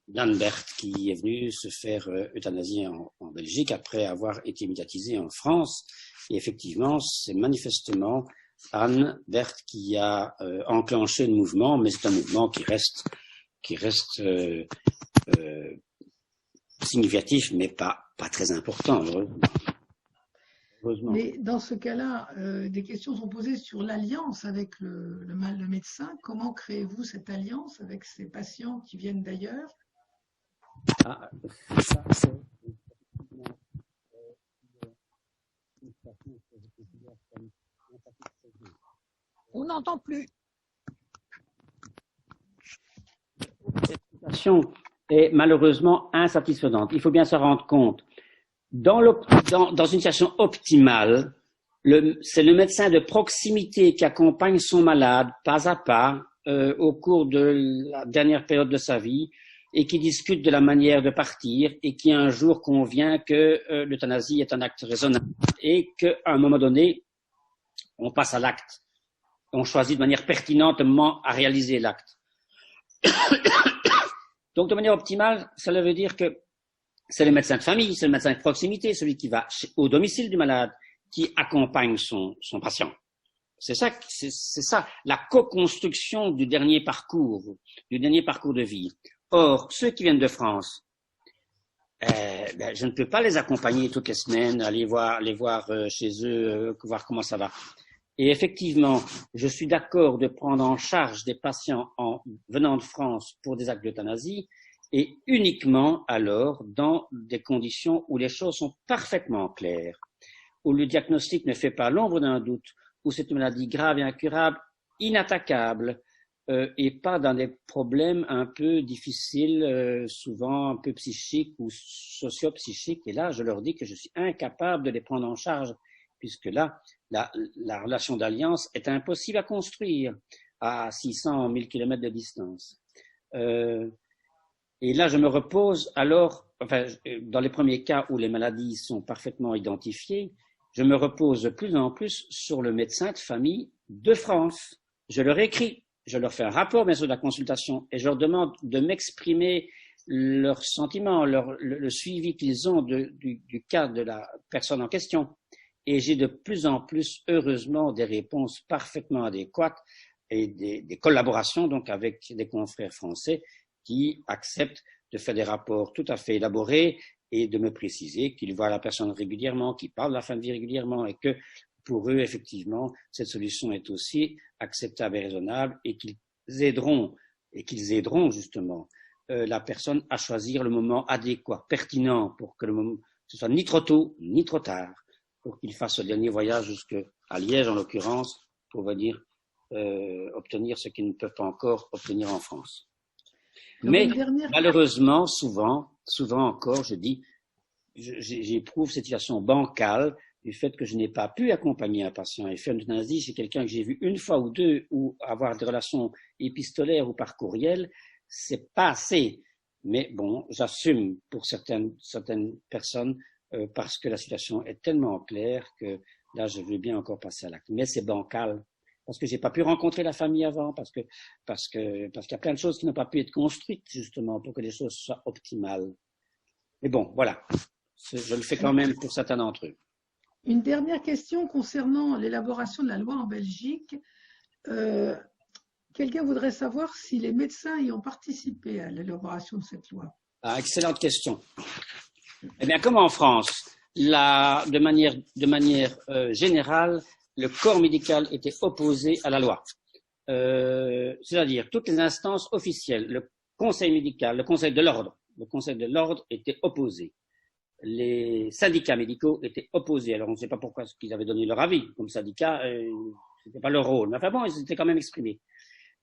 D: d'Anne-Berthe, qui est venue se faire euthanasier en Belgique après avoir été médiatisée en France. Et effectivement, c'est manifestement Anne-Berthe qui a enclenché le mouvement, mais c'est un mouvement qui reste significatif, mais pas très important, heureusement.
C: Mais dans ce cas-là, des questions sont posées sur l'alliance avec le médecin. Comment créez-vous cette alliance avec ces patients qui viennent d'ailleurs?
B: On n'entend plus.
D: Cette situation est malheureusement insatisfaisante. Il faut bien se rendre compte. Dans une situation optimale, c'est le médecin de proximité qui accompagne son malade pas à pas au cours de la dernière période de sa vie et qui discute de la manière de partir et qui un jour convient que l'euthanasie est un acte raisonnable et qu'à un moment donné, on passe à l'acte. On choisit de manière pertinente le moment à réaliser l'acte. Donc, de manière optimale, cela veut dire que c'est le médecin de famille, c'est le médecin de proximité, celui qui va au domicile du malade, qui accompagne son patient. C'est ça, la co-construction du dernier parcours de vie. Or, ceux qui viennent de France, je ne peux pas les accompagner toutes les semaines, aller les voir chez eux, voir comment ça va. Et effectivement, je suis d'accord de prendre en charge des patients venant de France pour des actes d'euthanasie, et uniquement alors dans des conditions où les choses sont parfaitement claires, où le diagnostic ne fait pas l'ombre d'un doute, où c'est une maladie grave et incurable, inattaquable, et pas dans des problèmes un peu difficiles, souvent un peu psychiques ou socio-psychiques. Et là, je leur dis que je suis incapable de les prendre en charge, puisque là, la relation d'alliance est impossible à construire à 600 000 km de distance. Et là, je me repose alors, enfin, dans les premiers cas où les maladies sont parfaitement identifiées, je me repose de plus en plus sur le médecin de famille de France. Je leur écris, je leur fais un rapport, bien sûr, de la consultation, et je leur demande de m'exprimer leurs sentiments, le suivi qu'ils ont du cas de la personne en question. Et j'ai de plus en plus, heureusement, des réponses parfaitement adéquates et des collaborations donc avec des confrères français qui acceptent de faire des rapports tout à fait élaborés et de me préciser qu'ils voient la personne régulièrement, qu'ils parlent de la fin de vie régulièrement et que pour eux, effectivement, cette solution est aussi acceptable et raisonnable et qu'ils aideront justement la personne à choisir le moment adéquat, pertinent pour que ce soit ni trop tôt ni trop tard, pour qu'il fasse le dernier voyage jusqu'à Liège en l'occurrence pour venir obtenir ce qu'ils ne peuvent pas encore obtenir en France. Mais malheureusement, souvent encore, j'éprouve cette situation bancale du fait que je n'ai pas pu accompagner un patient et faire une euthanasie chez quelqu'un que j'ai vu une fois ou deux ou avoir des relations épistolaires ou par courriel, c'est pas assez. Mais bon, j'assume pour certaines personnes parce que la situation est tellement claire que là, je veux bien encore passer à l'acte. Mais c'est bancal. Parce que j'ai pas pu rencontrer la famille avant, parce qu'il y a plein de choses qui n'ont pas pu être construites, justement, pour que les choses soient optimales. Mais bon, voilà. Je le fais quand même pour certains d'entre eux.
C: Une dernière question concernant l'élaboration de la loi en Belgique. Quelqu'un voudrait savoir si les médecins y ont participé à l'élaboration de cette loi.
D: Ah, excellente question. Eh bien, comme en France, de manière générale, le corps médical était opposé à la loi. C'est-à-dire toutes les instances officielles, le conseil médical, le conseil de l'ordre était opposé. Les syndicats médicaux étaient opposés. Alors on ne sait pas pourquoi ils avaient donné leur avis. Comme syndicat, c'était pas leur rôle. Mais enfin bon, ils étaient quand même exprimés.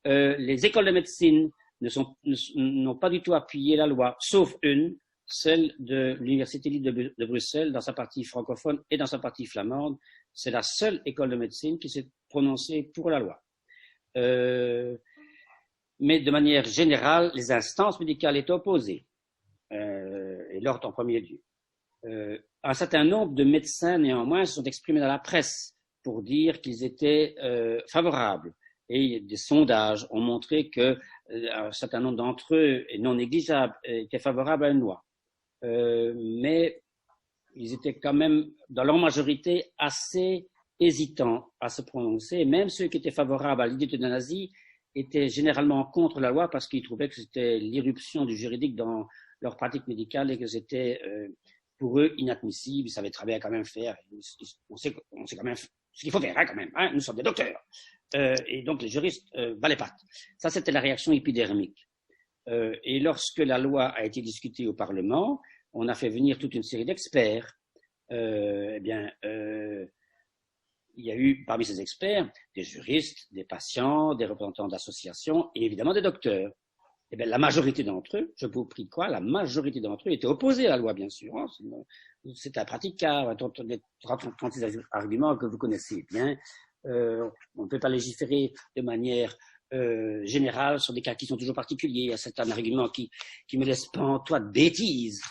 D: Les écoles de médecine n'ont pas du tout appuyé la loi, sauf une, celle de l'Université libre de Bruxelles, dans sa partie francophone et dans sa partie flamande. C'est la seule école de médecine qui s'est prononcée pour la loi. Mais de manière générale, les instances médicales étaient opposées, et l'ordre en premier lieu. Un certain nombre de médecins, néanmoins, se sont exprimés dans la presse pour dire qu'ils étaient favorables. Et des sondages ont montré qu'un certain nombre d'entre eux, et non négligeables, étaient favorables à une loi. Mais ils étaient quand même, dans leur majorité, assez hésitants à se prononcer. Même ceux qui étaient favorables à l'idée d'euthanasie étaient généralement contre la loi parce qu'ils trouvaient que c'était l'irruption du juridique dans leur pratique médicale et que c'était pour eux inadmissible. Ils savaient très bien quand même faire. On sait quand même ce qu'il faut faire, hein, quand même. Hein, nous sommes des docteurs. Et donc les juristes valaient pas. Ça, c'était la réaction épidermique. Et lorsque la loi a été discutée au Parlement, on a fait venir toute une série d'experts. Il y a eu parmi ces experts des juristes, des patients, des représentants d'associations et évidemment des docteurs. Eh bien, la majorité d'entre eux, je vous prie quoi, la majorité d'entre eux étaient opposés à la loi, bien sûr. Hein, c'est impraticable, 36 arguments que vous connaissez bien. On ne peut pas légiférer de manière générale sur des cas qui sont toujours particuliers. C'est un argument qui me laisse pantois de bêtises.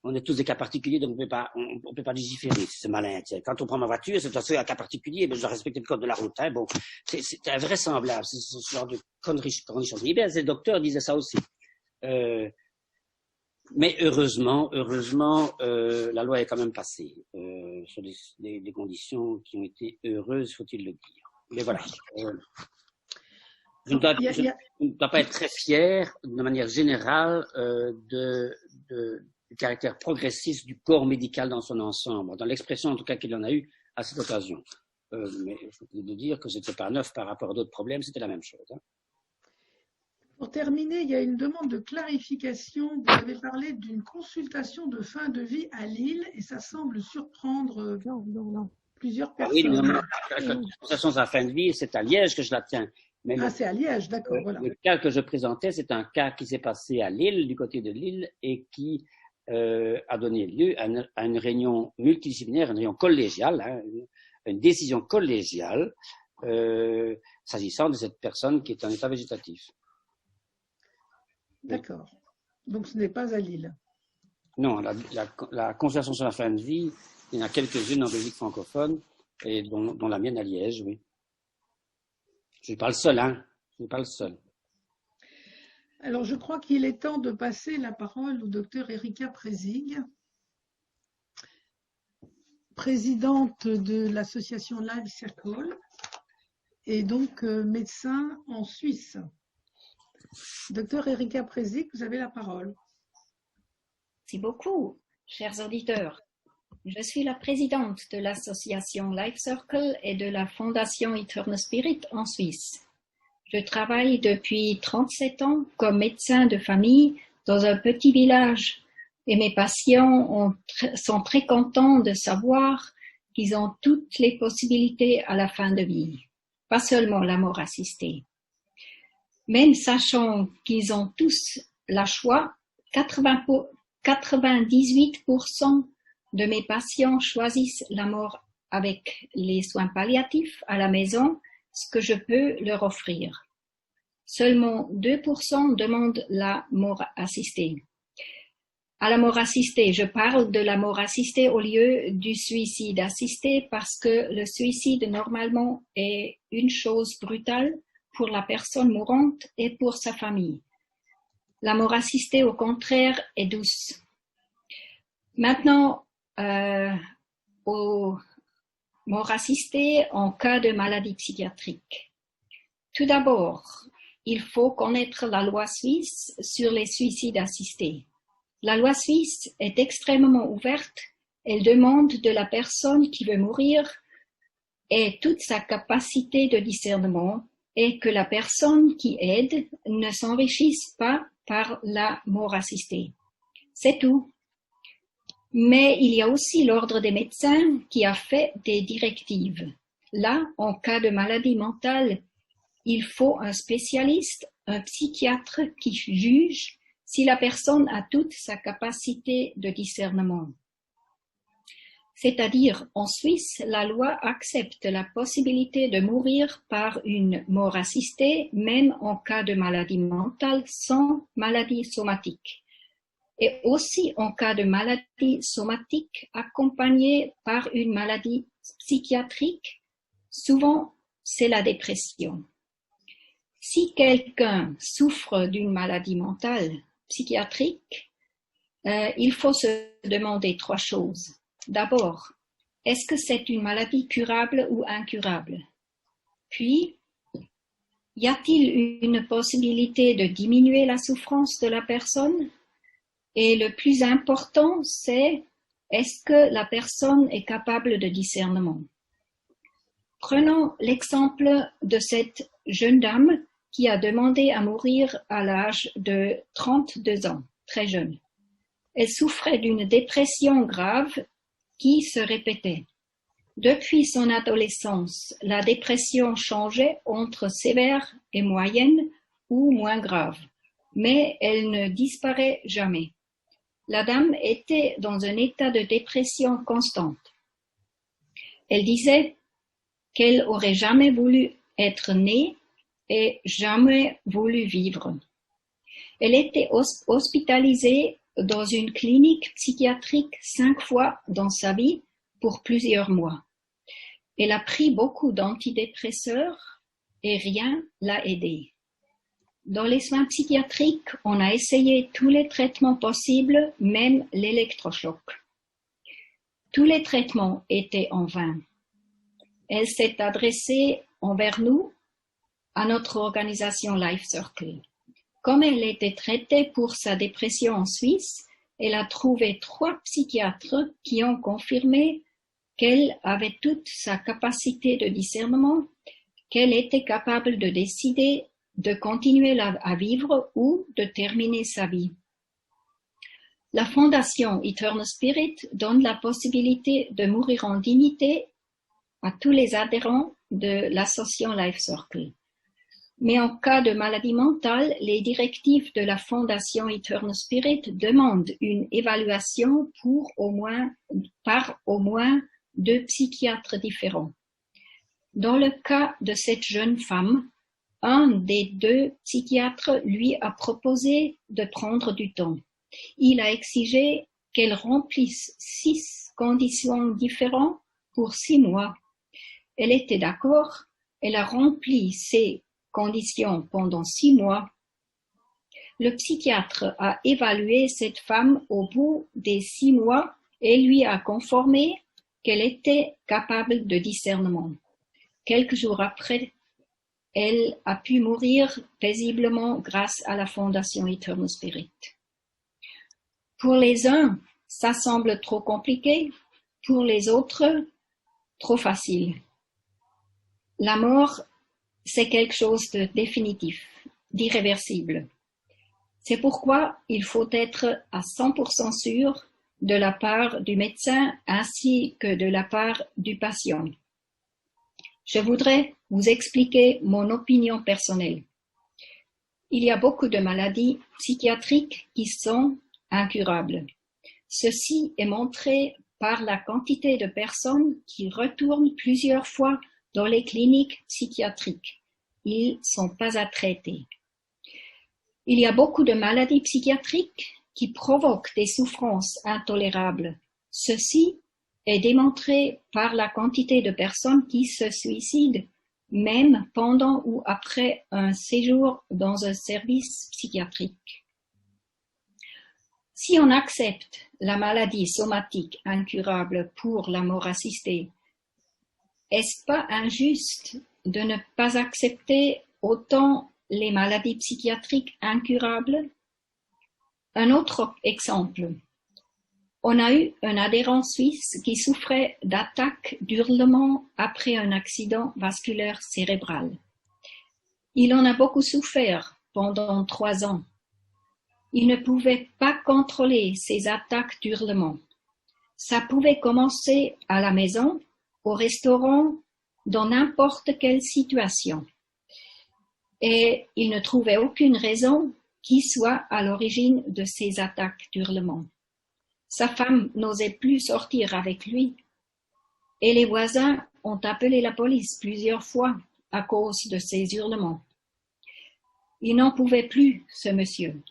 D: On est tous des cas particuliers, donc on peut pas légiférer. C'est malin. Tiens. Quand on prend ma voiture, c'est un cas particulier, mais je dois respecter le code de la route. Hein. Bon, c'est invraisemblable. C'est ce genre de conneries. Eh bien, les docteurs disaient ça aussi. Mais heureusement, la loi est quand même passée sur des conditions qui ont été heureuses, faut-il le dire. Mais voilà. Je ne dois pas être très fier, de manière générale, du caractère progressiste du corps médical dans son ensemble, dans l'expression en tout cas qu'il en a eu à cette occasion. Mais il faut dire que ce n'était pas neuf par rapport à d'autres problèmes, c'était la même chose. Hein.
C: Pour terminer, il y a une demande de clarification. Vous avez parlé d'une consultation de fin de vie à Lille et ça semble surprendre.
B: Non.
C: plusieurs
D: Oui,
C: personnes.
D: la constatation de la fin de vie, c'est à Liège que je la tiens. Mais
C: c'est à Liège, d'accord, voilà.
D: Le cas que je présentais, c'est un cas qui s'est passé à Lille, du côté de Lille, et qui a donné lieu à une réunion multidisciplinaire, une réunion collégiale, hein, une décision collégiale, s'agissant de cette personne qui est en état végétatif.
C: D'accord. Donc ce n'est pas à Lille.
D: Non, la consultation sur la fin de vie, il y en a quelques-unes en Belgique francophone, et dont la mienne à Liège, oui. Je ne suis pas le seul, hein. Je ne suis pas le seul.
C: Alors, je crois qu'il est temps de passer la parole au docteur Erika Prezig, présidente de l'association Life Circle et donc médecin en Suisse. Docteur Erika Prezig, vous avez la parole.
E: Merci beaucoup, chers auditeurs. Je suis la présidente de l'association Life Circle et de la fondation Eternal Spirit en Suisse. Je travaille depuis 37 ans comme médecin de famille dans un petit village et mes patients sont très contents de savoir qu'ils ont toutes les possibilités à la fin de vie, pas seulement la mort assistée. Même sachant qu'ils ont tous le choix, 98% de mes patients choisissent la mort avec les soins palliatifs à la maison, ce que je peux leur offrir. Seulement 2% demandent la mort assistée. À la mort assistée, je parle de la mort assistée au lieu du suicide assisté parce que le suicide normalement est une chose brutale pour la personne mourante et pour sa famille. La mort assistée, au contraire, est douce. Maintenant, aux morts assistées en cas de maladie psychiatrique. Tout d'abord, il faut connaître la loi suisse sur les suicides assistés. La loi suisse est extrêmement ouverte. Elle demande de la personne qui veut mourir et toute sa capacité de discernement et que la personne qui aide ne s'enrichisse pas par la mort assistée. C'est tout. Mais il y a aussi l'ordre des médecins qui a fait des directives. Là, en cas de maladie mentale, il faut un spécialiste, un psychiatre qui juge si la personne a toute sa capacité de discernement. C'est-à-dire, en Suisse, la loi accepte la possibilité de mourir par une mort assistée, même en cas de maladie mentale sans maladie somatique. Et aussi en cas de maladie somatique accompagnée par une maladie psychiatrique, souvent c'est la dépression. Si quelqu'un souffre d'une maladie mentale psychiatrique, il faut se demander 3 choses. D'abord, est-ce que c'est une maladie curable ou incurable? Puis, y a-t-il une possibilité de diminuer la souffrance de la personne? Et le plus important, c'est est-ce que la personne est capable de discernement? Prenons l'exemple de cette jeune dame qui a demandé à mourir à l'âge de 32 ans, très jeune. Elle souffrait d'une dépression grave qui se répétait. Depuis son adolescence, la dépression changeait entre sévère et moyenne ou moins grave, mais elle ne disparaît jamais. La dame était dans un état de dépression constante. Elle disait qu'elle aurait jamais voulu être née et jamais voulu vivre. Elle était hospitalisée dans une clinique psychiatrique 5 fois dans sa vie pour plusieurs mois. Elle a pris beaucoup d'antidépresseurs et rien l'a aidée. Dans les soins psychiatriques, on a essayé tous les traitements possibles, même l'électrochoc. Tous les traitements étaient en vain. Elle s'est adressée envers nous, à notre organisation Life Circle. Comme elle était traitée pour sa dépression en Suisse, elle a trouvé 3 psychiatres qui ont confirmé qu'elle avait toute sa capacité de discernement, qu'elle était capable de décider de continuer à vivre ou de terminer sa vie. La fondation Eternal Spirit donne la possibilité de mourir en dignité à tous les adhérents de l'association Life Circle. Mais en cas de maladie mentale, les directives de la Fondation Eternal Spirit demandent une évaluation par au moins 2 psychiatres différents. Dans le cas de cette jeune femme, un des 2 psychiatres lui a proposé de prendre du temps. Il a exigé qu'elle remplisse 6 conditions différentes pour 6 mois. Elle était d'accord, elle a rempli ces conditions pendant 6 mois. Le psychiatre a évalué cette femme au bout des 6 mois et lui a confirmé qu'elle était capable de discernement. Quelques jours après, elle a pu mourir paisiblement grâce à la Fondation Eternal Spirit. Pour les uns, ça semble trop compliqué, pour les autres, trop facile. La mort, c'est quelque chose de définitif, d'irréversible. C'est pourquoi il faut être à 100% sûr de la part du médecin ainsi que de la part du patient. Je voudrais vous expliquer mon opinion personnelle. Il y a beaucoup de maladies psychiatriques qui sont incurables. Ceci est montré par la quantité de personnes qui retournent plusieurs fois dans les cliniques psychiatriques. Ils ne sont pas à traiter. Il y a beaucoup de maladies psychiatriques qui provoquent des souffrances intolérables. Ceci est démontré par la quantité de personnes qui se suicident, même pendant ou après un séjour dans un service psychiatrique. Si on accepte la maladie somatique incurable pour la mort assistée, est-ce pas injuste de ne pas accepter autant les maladies psychiatriques incurables? Un autre exemple. On a eu un adhérent suisse qui souffrait d'attaques d'hurlements après un accident vasculaire cérébral. Il en a beaucoup souffert pendant 3 ans. Il ne pouvait pas contrôler ses attaques d'hurlements. Ça pouvait commencer à la maison, au restaurant, dans n'importe quelle situation. Et il ne trouvait aucune raison qui soit à l'origine de ces attaques d'hurlements. Sa femme n'osait plus sortir avec lui et les voisins ont appelé la police plusieurs fois à cause de ses hurlements. Il n'en pouvait plus, ce monsieur.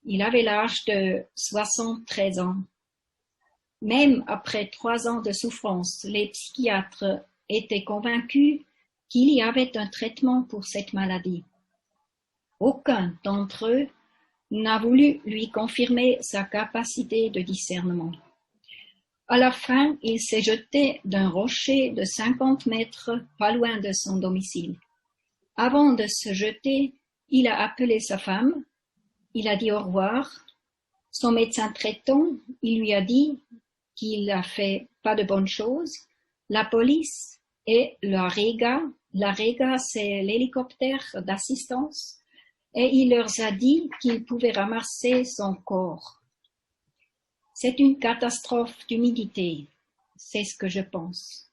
E: Il avait l'âge de 73 ans. Même après 3 ans de souffrance, les psychiatres étaient convaincus qu'il y avait un traitement pour cette maladie. Aucun d'entre eux n'a voulu lui confirmer sa capacité de discernement. À la fin, il s'est jeté d'un rocher de 50 mètres pas loin de son domicile. Avant de se jeter, il a appelé sa femme, il a dit au revoir. Son médecin traitant, il lui a dit qu'il a fait pas de bonnes choses. La police et la REGA, c'est l'hélicoptère d'assistance, et il leur a dit qu'ils pouvaient ramasser son corps. C'est une catastrophe d'humidité, c'est ce que je pense.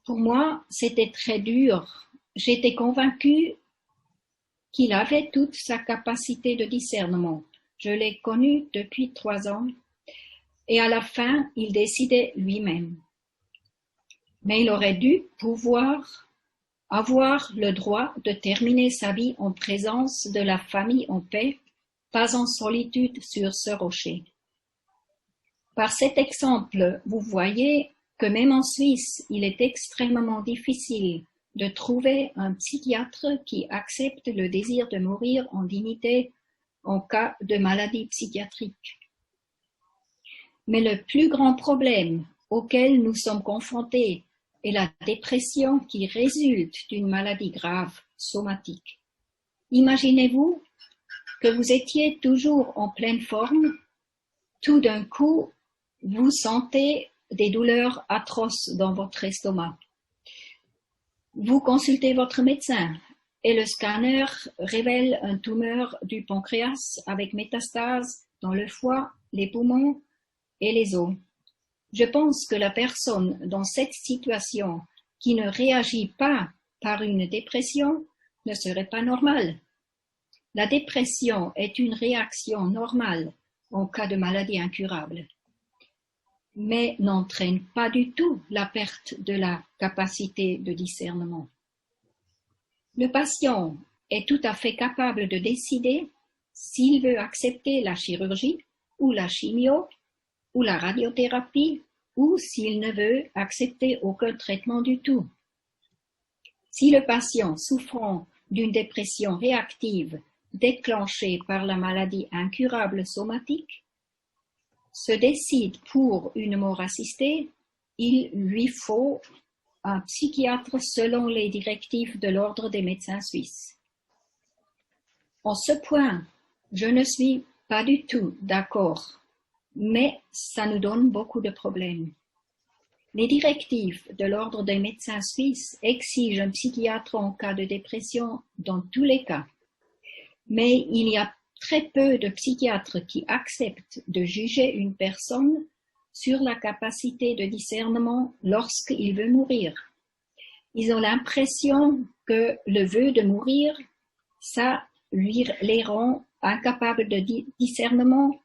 E: Pour moi, c'était très dur. J'étais convaincue qu'il avait toute sa capacité de discernement. Je l'ai connu depuis 3 ans et à la fin, il décidait lui-même. Mais il aurait dû pouvoir avoir le droit de terminer sa vie en présence de la famille en paix, pas en solitude sur ce rocher. Par cet exemple, vous voyez que même en Suisse, il est extrêmement difficile de trouver un psychiatre qui accepte le désir de mourir en dignité en cas de maladie psychiatrique. Mais le plus grand problème auquel nous sommes confrontés est la dépression qui résulte d'une maladie grave, somatique. Imaginez-vous que vous étiez toujours en pleine forme, tout d'un coup, vous sentez des douleurs atroces dans votre estomac. Vous consultez votre médecin et le scanner révèle une tumeur du pancréas avec métastase dans le foie, les poumons et les os. Je pense que la personne dans cette situation qui ne réagit pas par une dépression ne serait pas normale. La dépression est une réaction normale en cas de maladie incurable, mais n'entraîne pas du tout la perte de la capacité de discernement. Le patient est tout à fait capable de décider s'il veut accepter la chirurgie ou la chimio ou la radiothérapie ou s'il ne veut accepter aucun traitement du tout. Si le patient souffrant d'une dépression réactive déclenchée par la maladie incurable somatique se décide pour une mort assistée, il lui faut un psychiatre selon les directives de l'Ordre des médecins suisses. En ce point, je ne suis pas du tout d'accord, mais ça nous donne beaucoup de problèmes. Les directives de l'Ordre des médecins suisses exigent un psychiatre en cas de dépression dans tous les cas, mais il y a très peu de psychiatres qui acceptent de juger une personne sur la capacité de discernement lorsqu'il veut mourir. Ils ont l'impression que le vœu de mourir, ça les rend incapables de discernement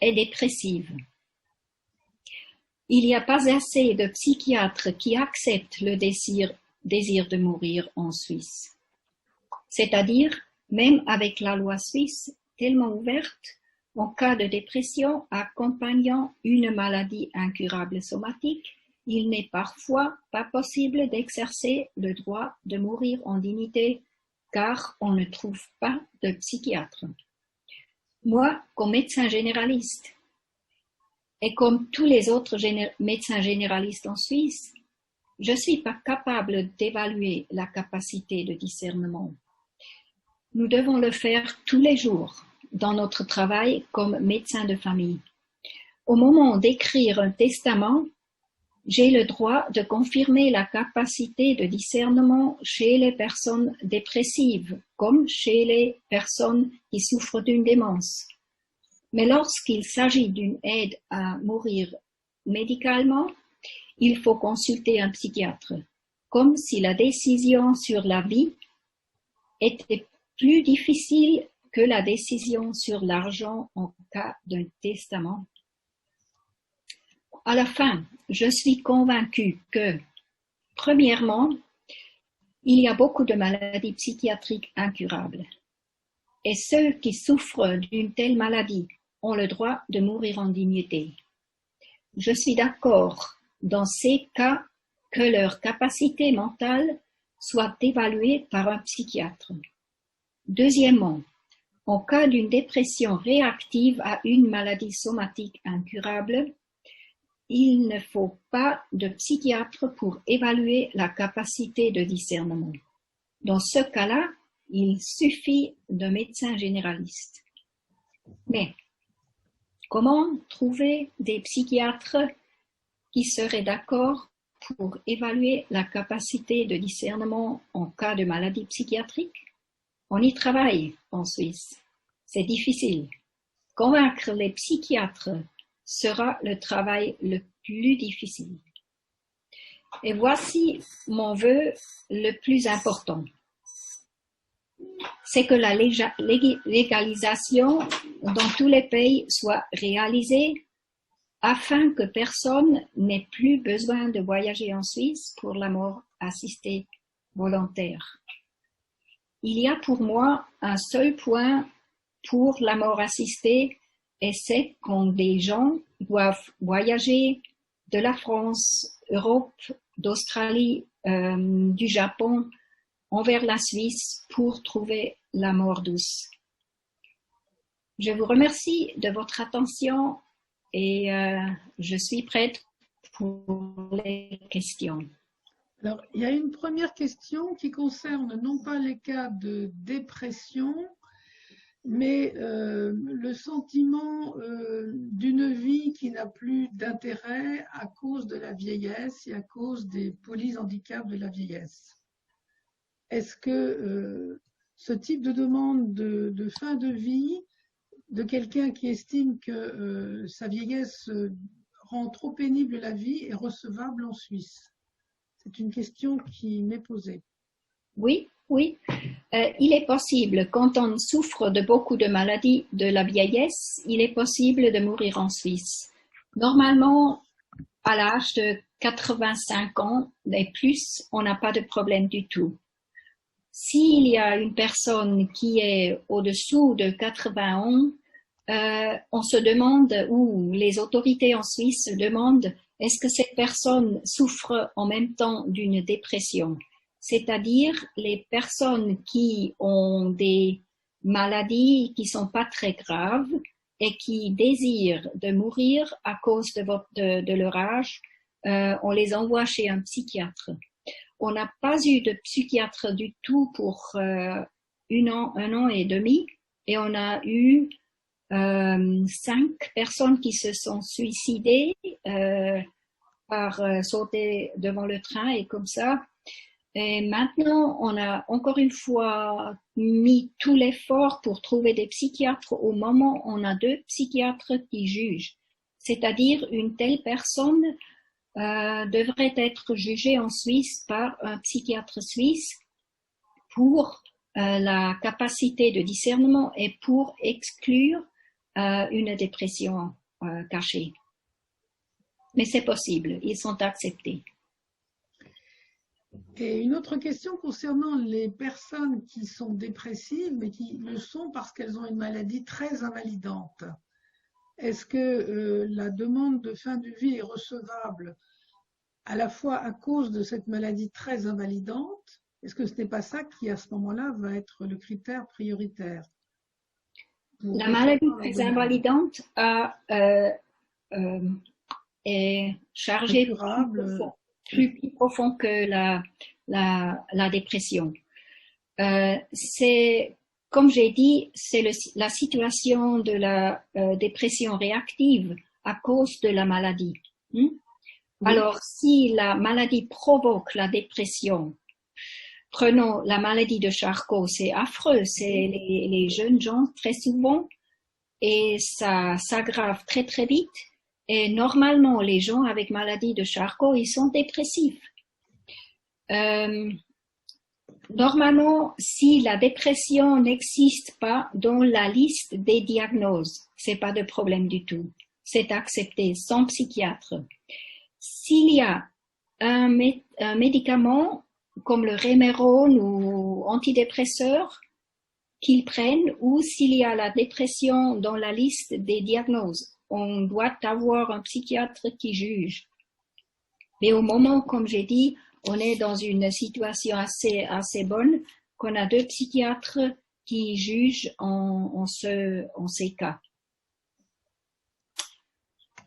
E: et dépressives. Il n'y a pas assez de psychiatres qui acceptent le désir de mourir en Suisse. C'est-à-dire, même avec la loi suisse tellement ouverte, en cas de dépression accompagnant une maladie incurable somatique, il n'est parfois pas possible d'exercer le droit de mourir en dignité car on ne trouve pas de psychiatre. Moi, comme médecin généraliste, et comme tous les autres médecins généralistes en Suisse, je ne suis pas capable d'évaluer la capacité de discernement. Nous devons le faire tous les jours dans notre travail comme médecin de famille. Au moment d'écrire un testament, j'ai le droit de confirmer la capacité de discernement chez les personnes dépressives, comme chez les personnes qui souffrent d'une démence. Mais lorsqu'il s'agit d'une aide à mourir médicalement, il faut consulter un psychiatre, comme si la décision sur la vie était plus difficile que la décision sur l'argent en cas d'un testament. À la fin, je suis convaincue que, premièrement, il y a beaucoup de maladies psychiatriques incurables. Et ceux qui souffrent d'une telle maladie ont le droit de mourir en dignité. Je suis d'accord dans ces cas que leur capacité mentale soit évaluée par un psychiatre. Deuxièmement, en cas d'une dépression réactive à une maladie somatique incurable, il ne faut pas de psychiatre pour évaluer la capacité de discernement. Dans ce cas-là, il suffit d'un médecin généraliste. Mais comment trouver des psychiatres qui seraient d'accord pour évaluer la capacité de discernement en cas de maladie psychiatrique? On y travaille en Suisse. C'est difficile. Convaincre les psychiatres sera le travail le plus difficile. Et voici mon vœu le plus important. C'est que la légalisation dans tous les pays soit réalisée afin que personne n'ait plus besoin de voyager en Suisse pour la mort assistée volontaire. Il y a pour moi un seul point pour la mort assistée et c'est quand des gens doivent voyager de la France, Europe, d'Australie, du Japon, envers la Suisse pour trouver la mort douce. Je vous remercie de votre attention et je suis prête pour les questions.
C: Alors, il y a une première question qui concerne non pas les cas de dépression, mais le sentiment d'une vie qui n'a plus d'intérêt à cause de la vieillesse et à cause des polyhandicaps de la vieillesse. Est-ce que ce type de demande de fin de vie de quelqu'un qui estime que sa vieillesse rend trop pénible la vie est recevable en Suisse? C'est une question qui m'est posée.
E: Oui, oui. Il est possible, quand on souffre de beaucoup de maladies de la vieillesse, il est possible de mourir en Suisse. Normalement, à l'âge de 85 ans et plus, on n'a pas de problème du tout. S'il y a une personne qui est au-dessous de 80 ans, on se demande, ou les autorités en Suisse se demandent, est-ce que cette personne souffre en même temps d'une dépression? C'est-à-dire les personnes qui ont des maladies qui sont pas très graves et qui désirent de mourir à cause de leur âge, on les envoie chez un psychiatre. On n'a pas eu de psychiatre du tout pour un an et demi, et on a eu 5 personnes qui se sont suicidées par sauter devant le train et comme ça. Et maintenant, on a encore une fois mis tout l'effort pour trouver des psychiatres. Au moment, on a 2 psychiatres qui jugent. C'est-à-dire, une telle personne devrait être jugée en Suisse par un psychiatre suisse pour la capacité de discernement et pour exclure une dépression cachée. Mais c'est possible, ils sont acceptés.
C: Et une autre question concernant les personnes qui sont dépressives, mais qui le sont parce qu'elles ont une maladie très invalidante. Est-ce que la demande de fin de vie est recevable à la fois à cause de cette maladie très invalidante? Est-ce que ce n'est pas ça qui, à ce moment-là, va être le critère prioritaire?
E: La maladie très invalidante est chargée plus profond que la dépression. C'est, comme j'ai dit, c'est la situation de la dépression réactive à cause de la maladie. Oui. Alors, si la maladie provoque la dépression, prenons la maladie de Charcot, c'est affreux, c'est les jeunes gens très souvent, et ça s'aggrave très très vite. Et normalement, les gens avec maladie de Charcot, ils sont dépressifs. Normalement, si la dépression n'existe pas dans la liste des diagnoses, c'est pas de problème du tout. C'est accepté sans psychiatre. S'il y a un médicament comme le Remeron ou antidépresseur qu'ils prennent, ou s'il y a la dépression dans la liste des diagnoses, on doit avoir un psychiatre qui juge. Mais au moment, comme j'ai dit, on est dans une situation assez bonne, qu'on a 2 psychiatres qui jugent en ces cas.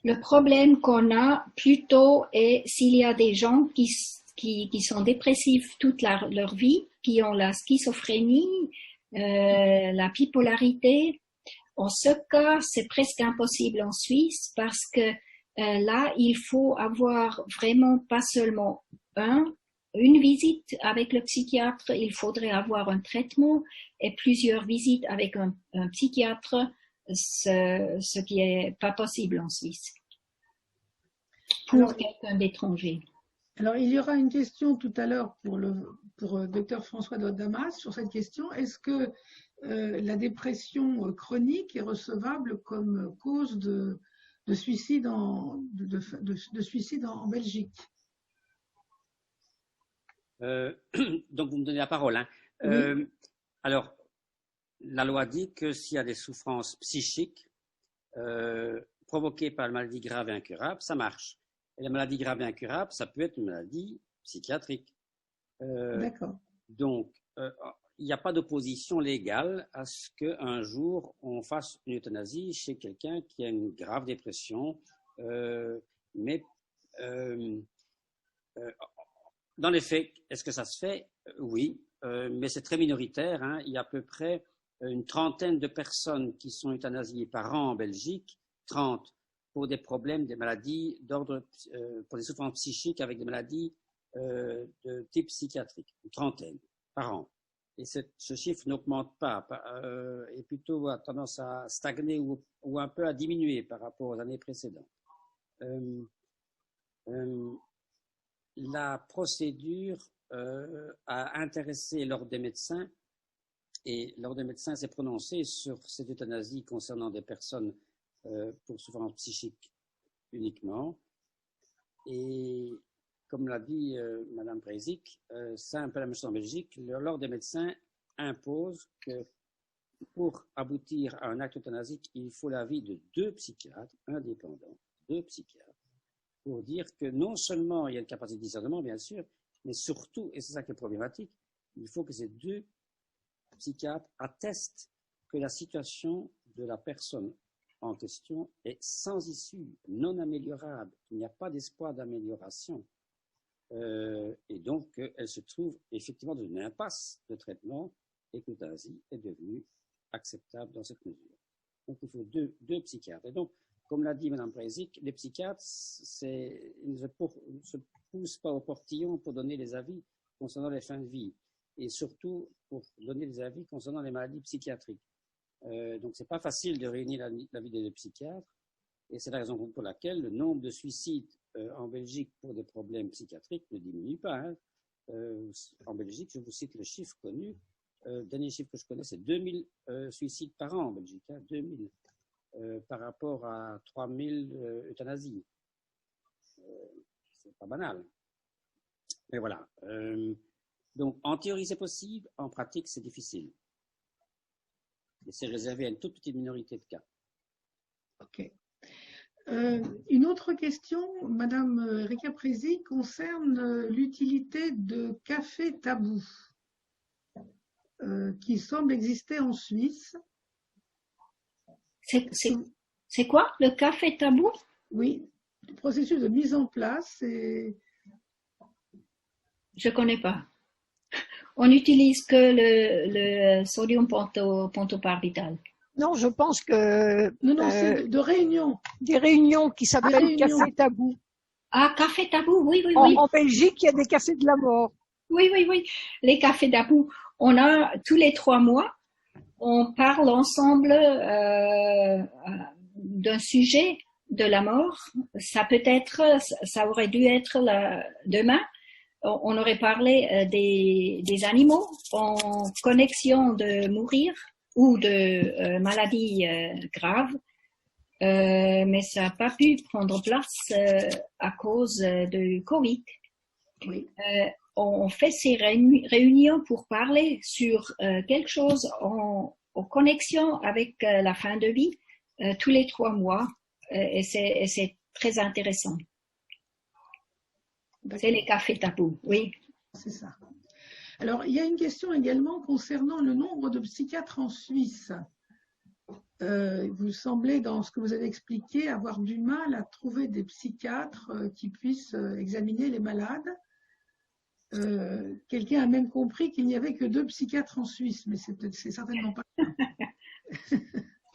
E: Le problème qu'on a plutôt est s'il y a des gens qui sont dépressifs toute leur vie, qui ont la schizophrénie, la bipolarité. En ce cas, c'est presque impossible en Suisse parce que là, il faut avoir vraiment pas seulement une visite avec le psychiatre, il faudrait avoir un traitement et plusieurs visites avec un psychiatre, ce qui est pas possible en Suisse pour quelqu'un d'étranger.
C: Alors, il y aura une question tout à l'heure pour Dr François Damas sur cette question. Est-ce que la dépression chronique est recevable comme cause de suicide de suicide en Belgique?
D: Donc, vous me donnez la parole. Hein.
C: Oui.
D: Alors, la loi dit que s'il y a des souffrances psychiques provoquées par une maladie grave et incurable, ça marche. Et la maladie grave et incurable, ça peut être une maladie psychiatrique.
C: D'accord.
D: Donc, il n'y a pas d'opposition légale à ce qu'un jour, on fasse une euthanasie chez quelqu'un qui a une grave dépression. Mais dans les faits, est-ce que ça se fait? Oui, mais c'est très minoritaire. Hein. Il y a à peu près une trentaine de personnes qui sont euthanasiées par an en Belgique, 30 pour des problèmes, des maladies d'ordre, pour des souffrances psychiques avec des maladies de type psychiatrique, une trentaine par an. Et ce chiffre n'augmente pas, et plutôt a tendance à stagner ou un peu à diminuer par rapport aux années précédentes. la procédure a intéressé l'Ordre des médecins, et l'Ordre des médecins s'est prononcé sur cette euthanasie concernant des personnes pour souffrance psychique uniquement. Et comme l'a dit Madame Prézic, c'est un peu la même chose en Belgique. L'Ordre des médecins impose que pour aboutir à un acte euthanasique, il faut l'avis de 2 psychiatres indépendants, 2 psychiatres, pour dire que non seulement il y a une capacité de discernement, bien sûr, mais surtout, et c'est ça qui est problématique, il faut que ces 2 psychiatres attestent que la situation de la personne en question est sans issue, non améliorable, il n'y a pas d'espoir d'amélioration. Et donc, elle se trouve effectivement dans une impasse de traitement et que l'euthanasie est devenue acceptable dans cette mesure. Donc, il faut 2 psychiatres. Et donc, comme l'a dit Mme Prézic, les psychiatres ils ne se poussent pas au portillon pour donner les avis concernant les fins de vie et surtout pour donner des avis concernant les maladies psychiatriques. Donc, c'est pas facile de réunir l'avis des 2 psychiatres et c'est la raison pour laquelle le nombre de suicides en Belgique pour des problèmes psychiatriques ne diminue pas. Hein. En Belgique, je vous cite le chiffre connu. Le dernier chiffre que je connais, c'est 2000 suicides par an en Belgique. Hein, 2000 par rapport à 3000 euthanasies. C'est pas banal. Mais voilà. Donc, en théorie, c'est possible. En pratique, c'est difficile. Et c'est réservé à une toute petite minorité de cas.
C: Ok. Une autre question, Madame Erika Prézic, concerne l'utilité de café tabou qui semble exister en Suisse.
E: C'est quoi le café tabou?
C: Oui, le processus de mise en place.
E: Je connais pas. On n'utilise que le sodium pentobarbital.
B: Non, je pense que
C: Non, c'est de réunions.
B: Des réunions qui s'appellent café tabou.
E: Ah, café tabou, oui.
B: En Belgique, il y a des cafés de la mort.
E: Oui. Les cafés tabou. On a tous les 3 mois, on parle ensemble d'un sujet de la mort. Ça aurait dû être demain. On aurait parlé des animaux en connexion de mourir ou de maladies graves, mais ça n'a pas pu prendre place à cause du Covid.
C: Oui.
E: On fait ces réunions pour parler sur quelque chose en connexion avec la fin de vie tous les 3 mois, et c'est très intéressant. C'est les cafés tabous, oui.
C: C'est ça. Alors, il y a une question également concernant le nombre de psychiatres en Suisse. Vous semblez, dans ce que vous avez expliqué, avoir du mal à trouver des psychiatres qui puissent examiner les malades. Quelqu'un a même compris qu'il n'y avait que 2 psychiatres en Suisse, mais c'est certainement pas ça.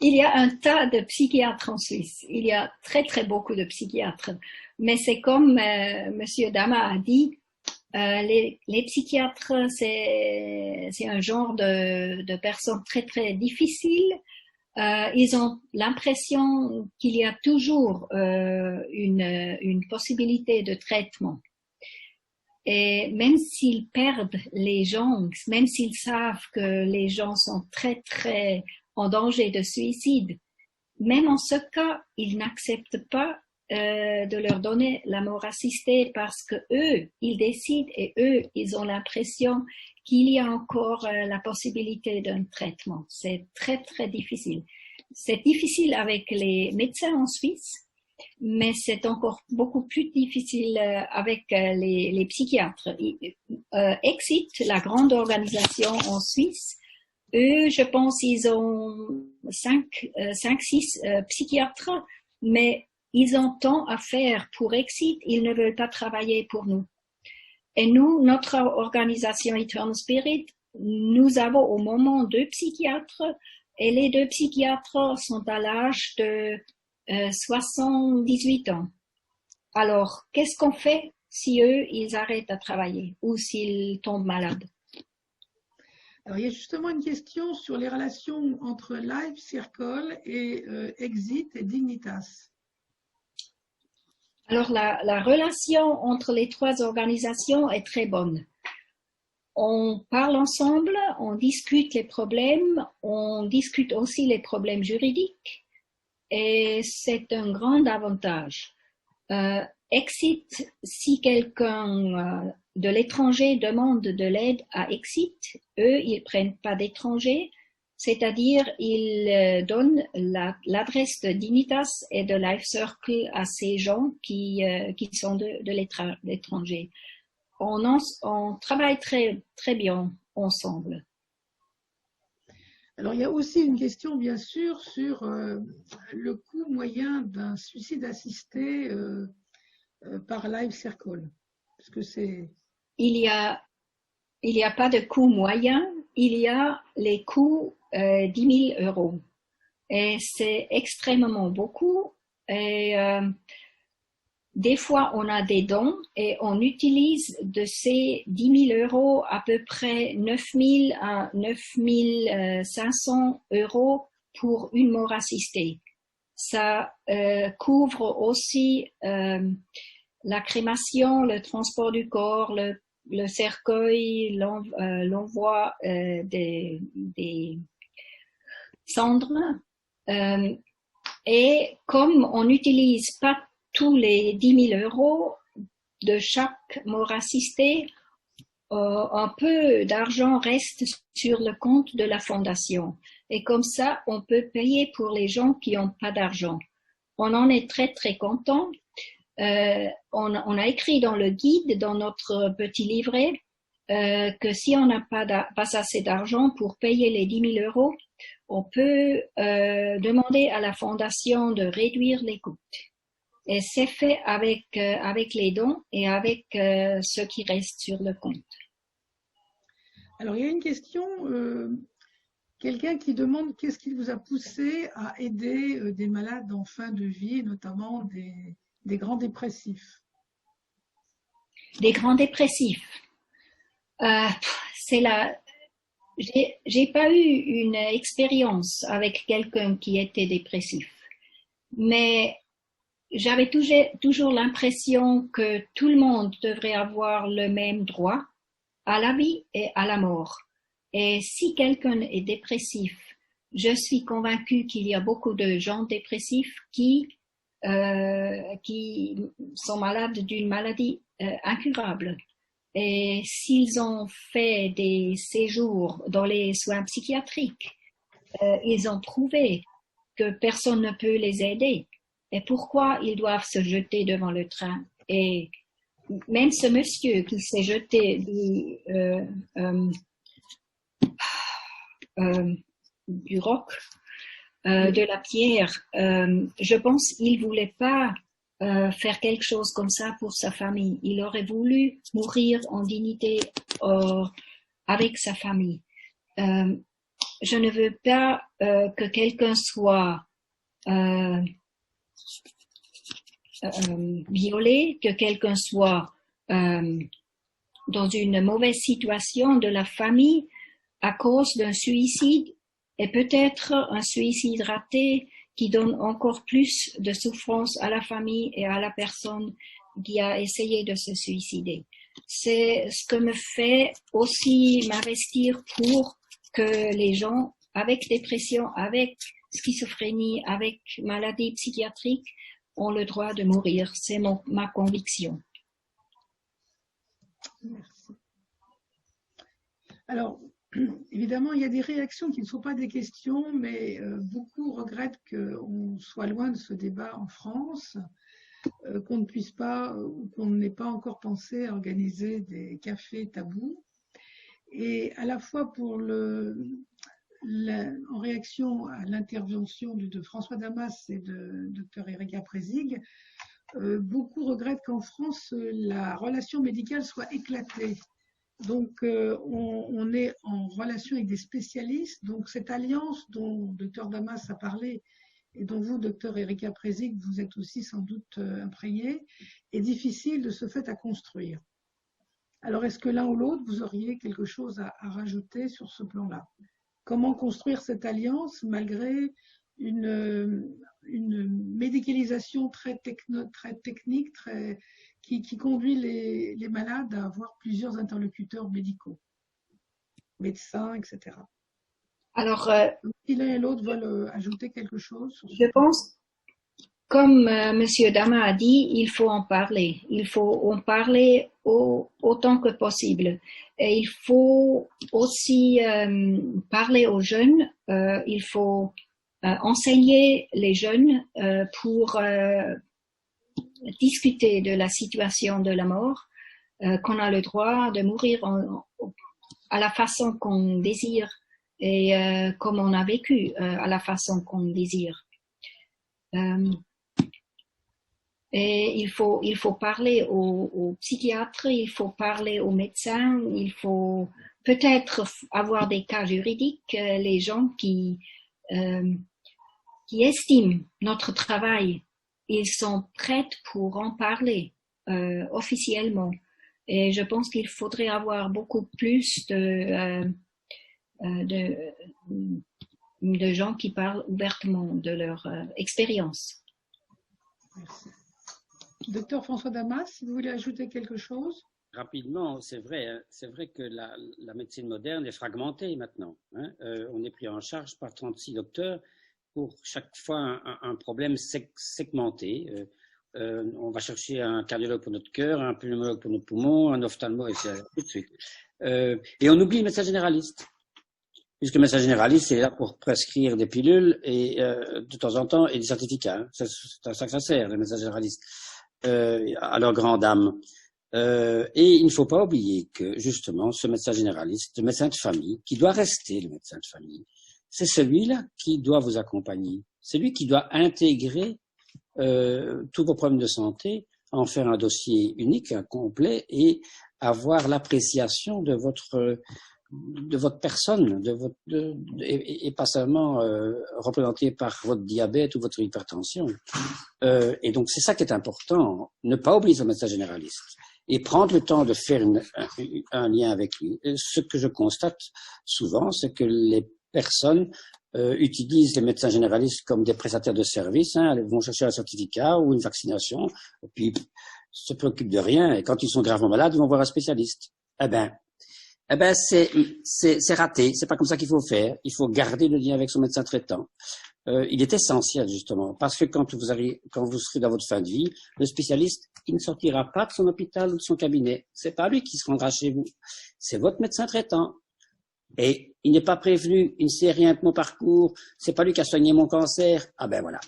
E: Il y a un tas de psychiatres en Suisse. Il y a très beaucoup de psychiatres. Mais c'est comme Monsieur Dama a dit, les psychiatres, c'est un genre de personnes très difficiles. Ils ont l'impression qu'il y a toujours une possibilité de traitement. Et même s'ils perdent les gens, même s'ils savent que les gens sont très en danger de suicide, même en ce cas, ils n'acceptent pas de leur donner la mort assistée parce que eux, ils décident et eux, ils ont l'impression qu'il y a encore la possibilité d'un traitement. C'est très difficile. C'est difficile avec les médecins en Suisse, mais c'est encore beaucoup plus difficile avec les psychiatres. Exit, la grande organisation en Suisse, eux, je pense, ils ont 5-6 psychiatres, mais ils ont tant à faire pour Exit, ils ne veulent pas travailler pour nous. Et nous, notre organisation Eternal Spirit, nous avons au moment 2 psychiatres, et les 2 psychiatres sont à l'âge de 78 ans. Alors, qu'est-ce qu'on fait si eux, ils arrêtent à travailler ou s'ils tombent malades?
C: Alors, il y a justement une question sur les relations entre Life Circle et Exit et Dignitas.
E: Alors, la relation entre les trois organisations est très bonne. On parle ensemble, on discute les problèmes, on discute aussi les problèmes juridiques et c'est un grand avantage. Exit, si quelqu'un de l'étranger demande de l'aide à Exit, eux, ils prennent pas d'étrangers, c'est-à-dire ils donnent l'adresse de Dignitas et de Life Circle à ces gens qui sont de l'étranger. On travaille très, très bien ensemble.
C: Alors, il y a aussi une question, bien sûr, sur le coût moyen d'un suicide assisté par Life Circle. Parce que c'est...
E: Il y a pas de coût moyen, il y a les coûts 10 000 euros. Et c'est extrêmement beaucoup. Et des fois, on a des dons et on utilise de ces 10 000 euros à peu près 9 000 à 9 500 euros pour une mort assistée. Ça couvre aussi la crémation, le transport du corps, le cercueil, l'envoi des cendres. Et comme on n'utilise pas tous les 10 000 euros de chaque mort assistée, un peu d'argent reste sur le compte de la fondation. Et comme ça, on peut payer pour les gens qui n'ont pas d'argent. On en est très, très content. On a écrit dans le guide, dans notre petit livret, que si on n'a pas assez d'argent pour payer les 10 000 euros, on peut demander à la fondation de réduire les coûts. Et c'est fait avec les dons et avec ce qui reste sur le compte.
C: Alors, il y a une question, quelqu'un qui demande qu'est-ce qui vous a poussé à aider des malades en fin de vie, notamment des grands dépressifs.
E: Des grands dépressifs. J'ai pas eu une expérience avec quelqu'un qui était dépressif, mais j'avais toujours l'impression que tout le monde devrait avoir le même droit à la vie et à la mort. Et si quelqu'un est dépressif, je suis convaincue qu'il y a beaucoup de gens dépressifs qui sont malades d'une maladie incurable. Et s'ils ont fait des séjours dans les soins psychiatriques, ils ont prouvé que personne ne peut les aider. Et pourquoi ils doivent se jeter devant le train? Et même ce monsieur qui s'est jeté du roc, de la pierre, je pense qu'il voulait pas faire quelque chose comme ça pour sa famille. Il aurait voulu mourir en dignité avec sa famille. Je ne veux pas que quelqu'un soit violé, que quelqu'un soit dans une mauvaise situation de la famille à cause d'un suicide et peut-être un suicide raté qui donne encore plus de souffrance à la famille et à la personne qui a essayé de se suicider. C'est ce que me fait aussi m'investir pour que les gens avec dépression, avec schizophrénie, avec maladie psychiatrique ont le droit de mourir. C'est ma conviction.
C: Merci. Alors, évidemment, il y a des réactions qui ne sont pas des questions, mais beaucoup regrettent qu'on soit loin de ce débat en France, qu'on ne puisse pas ou qu'on n'ait pas encore pensé à organiser des cafés tabous. Et à la fois en réaction à l'intervention de François Damas et de Dr Erika Prezig, beaucoup regrettent qu'en France, la relation médicale soit éclatée. Donc, on est en relation avec des spécialistes. Donc, cette alliance dont Dr Damas a parlé et dont vous, Dr Erika Prezig, vous êtes aussi sans doute imprégné, est difficile de ce fait à construire. Alors, est-ce que l'un ou l'autre, vous auriez quelque chose à rajouter sur ce plan-là? Comment construire cette alliance malgré une une médicalisation très technique, qui conduit les malades à avoir plusieurs interlocuteurs médicaux, médecins, etc.
E: Alors,
C: Si l'un et l'autre veulent ajouter quelque chose sur
E: je pense, comme Monsieur Dama a dit, il faut en parler. Il faut en parler autant que possible. Et il faut aussi parler aux jeunes. Il faut enseigner les jeunes pour discuter de la situation de la mort, qu'on a le droit de mourir à la façon qu'on désire et comme on a vécu à la façon qu'on désire. Et il faut parler aux psychiatres, il faut parler aux médecins, il faut peut-être avoir des cas juridiques, les gens qui estiment notre travail, ils sont prêts pour en parler officiellement. Et je pense qu'il faudrait avoir beaucoup plus de gens qui parlent ouvertement de leur expérience.
C: Merci. Docteur François Damas, si vous voulez ajouter quelque chose?
D: Rapidement, c'est vrai que la médecine moderne est fragmentée maintenant. Hein. On est pris en charge par 36 docteurs pour chaque fois un problème segmenté. On va chercher un cardiologue pour notre cœur, un pneumologue pour nos poumons, un ophtalmo, et tout de suite. Et on oublie le médecin généraliste. Puisque le médecin généraliste est là pour prescrire des pilules et de temps en temps et des certificats. Hein. C'est à ça que ça sert, les médecins généralistes, à leur grande âme. Et il ne faut pas oublier que justement ce médecin généraliste, le médecin de famille, qui doit rester le médecin de famille, c'est celui-là qui doit vous accompagner. C'est lui qui doit intégrer tous vos problèmes de santé, en faire un dossier unique, un complet, et avoir l'appréciation de votre personne, et pas seulement représentée par votre diabète ou votre hypertension. Et donc c'est ça qui est important, ne pas oublier son médecin généraliste et prendre le temps de faire un lien avec lui. Et ce que je constate souvent, c'est que les personnes utilisent les médecins généralistes comme des prestataires de services. Hein, elles vont chercher un certificat ou une vaccination, et puis se préoccupent de rien. Et quand ils sont gravement malades, ils vont voir un spécialiste. Eh ben, c'est raté. C'est pas comme ça qu'il faut faire. Il faut garder le lien avec son médecin traitant. Il est essentiel, justement, parce que quand vous serez dans votre fin de vie, le spécialiste, il ne sortira pas de son hôpital ou de son cabinet. C'est pas lui qui se rendra chez vous. C'est votre médecin traitant. Et il n'est pas prévenu, il ne sait rien de mon parcours, c'est pas lui qui a soigné mon cancer. Ah ben voilà.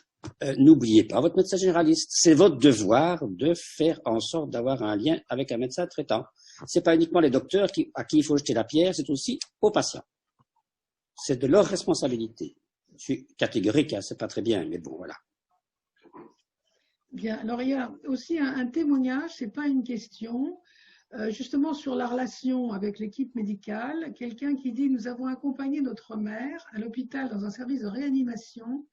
D: N'oubliez pas votre médecin généraliste. C'est votre devoir de faire en sorte d'avoir un lien avec un médecin traitant. C'est pas uniquement les docteurs à qui il faut jeter la pierre, c'est aussi aux patients. C'est de leur responsabilité. Je suis catégorique, hein, c'est pas très bien, mais bon, voilà.
C: Bien, alors il y a aussi un témoignage, c'est pas une question, justement sur la relation avec l'équipe médicale. Quelqu'un qui dit: nous avons accompagné notre mère à l'hôpital dans un service de réanimation.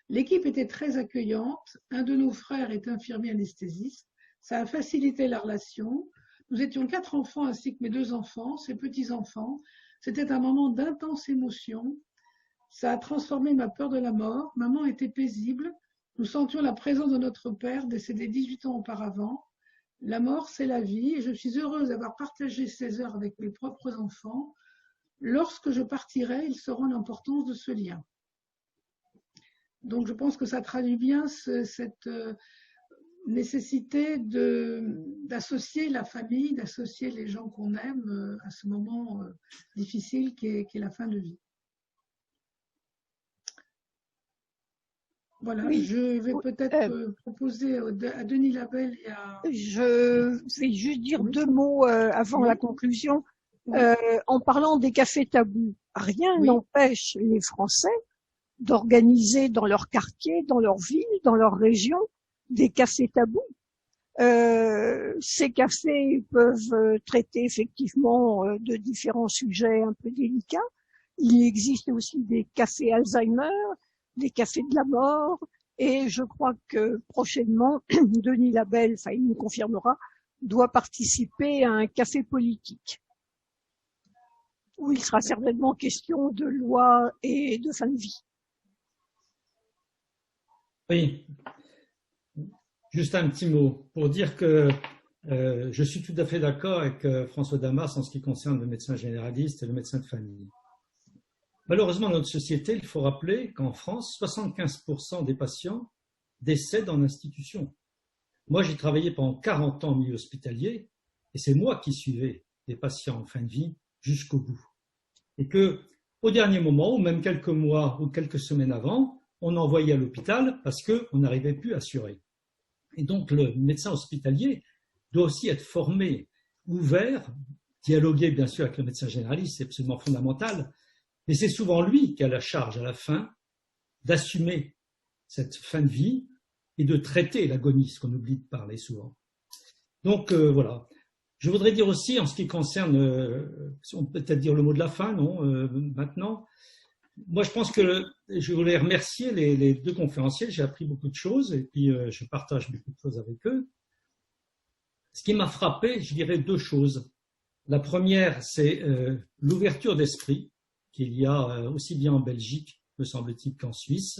C: L'équipe était très accueillante. Un de nos frères est infirmier anesthésiste. Ça a facilité la relation. Nous étions 4 enfants ainsi que mes 2 enfants, ses petits-enfants. C'était un moment d'intense émotion. Ça a transformé ma peur de la mort. Maman était paisible. Nous sentions la présence de notre père, décédé 18 ans auparavant. La mort, c'est la vie, et je suis heureuse d'avoir partagé ces heures avec mes propres enfants. Lorsque je partirai, ils sauront l'importance de ce lien. Donc je pense que ça traduit bien cette nécessité d'associer la famille, d'associer les gens qu'on aime à ce moment difficile qui est la fin de vie. Voilà, oui. Je vais peut-être proposer à Denis Labelle et à...
B: Je vais juste dire 2 mots avant la conclusion. Oui. En parlant des cafés tabous, rien n'empêche les Français d'organiser dans leur quartier, dans leur ville, dans leur région, des cafés tabous. Ces cafés peuvent traiter effectivement de différents sujets un peu délicats. Il existe aussi des cafés Alzheimer, des cafés de la mort, et je crois que prochainement, Denis Labelle, enfin il nous confirmera, doit participer à un café politique, où il sera certainement question de loi et de fin de vie.
A: Oui, juste un petit mot pour dire que je suis tout à fait d'accord avec François Damas en ce qui concerne le médecin généraliste et le médecin de famille. Malheureusement, dans notre société, il faut rappeler qu'en France, 75% des patients décèdent en institution. Moi, j'ai travaillé pendant 40 ans en milieu hospitalier et c'est moi qui suivais les patients en fin de vie jusqu'au bout. Et que, au dernier moment, ou même quelques mois ou quelques semaines avant, on envoyait à l'hôpital parce qu'on n'arrivait plus à assurer. Et donc, le médecin hospitalier doit aussi être formé, ouvert, dialoguer bien sûr avec le médecin généraliste, c'est absolument fondamental, mais c'est souvent lui qui a la charge à la fin d'assumer cette fin de vie et de traiter l'agonie, ce qu'on oublie de parler souvent. Donc voilà. Je voudrais dire aussi en ce qui concerne, on peut peut-être dire le mot de la fin, non, maintenant. Moi, je pense que je voulais remercier les deux conférenciers. J'ai appris beaucoup de choses et puis je partage beaucoup de choses avec eux. Ce qui m'a frappé, je dirais deux choses. La première, c'est l'ouverture d'esprit qu'il y a aussi bien en Belgique, me semble-t-il, qu'en Suisse.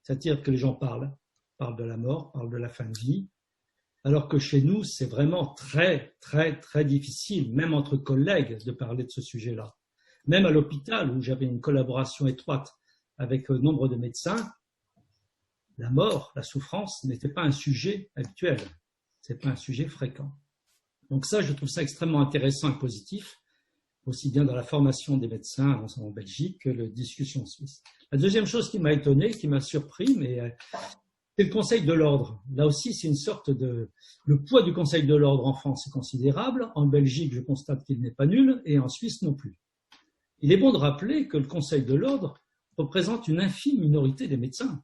A: C'est-à-dire que les gens parlent de la mort, parlent de la fin de vie, alors que chez nous, c'est vraiment très, très, très difficile, même entre collègues, de parler de ce sujet-là. Même à l'hôpital, où j'avais une collaboration étroite avec nombre de médecins, la mort, la souffrance n'était pas un sujet habituel, ce n'est pas un sujet fréquent. Donc ça, je trouve ça extrêmement intéressant et positif, aussi bien dans la formation des médecins en Belgique que la discussion en Suisse. La deuxième chose qui m'a étonné, qui m'a surpris, c'est le Conseil de l'ordre. Là aussi, c'est une sorte de... Le poids du Conseil de l'ordre en France est considérable. En Belgique, je constate qu'il n'est pas nul, et en Suisse non plus. Il est bon de rappeler que le Conseil de l'ordre représente une infime minorité des médecins.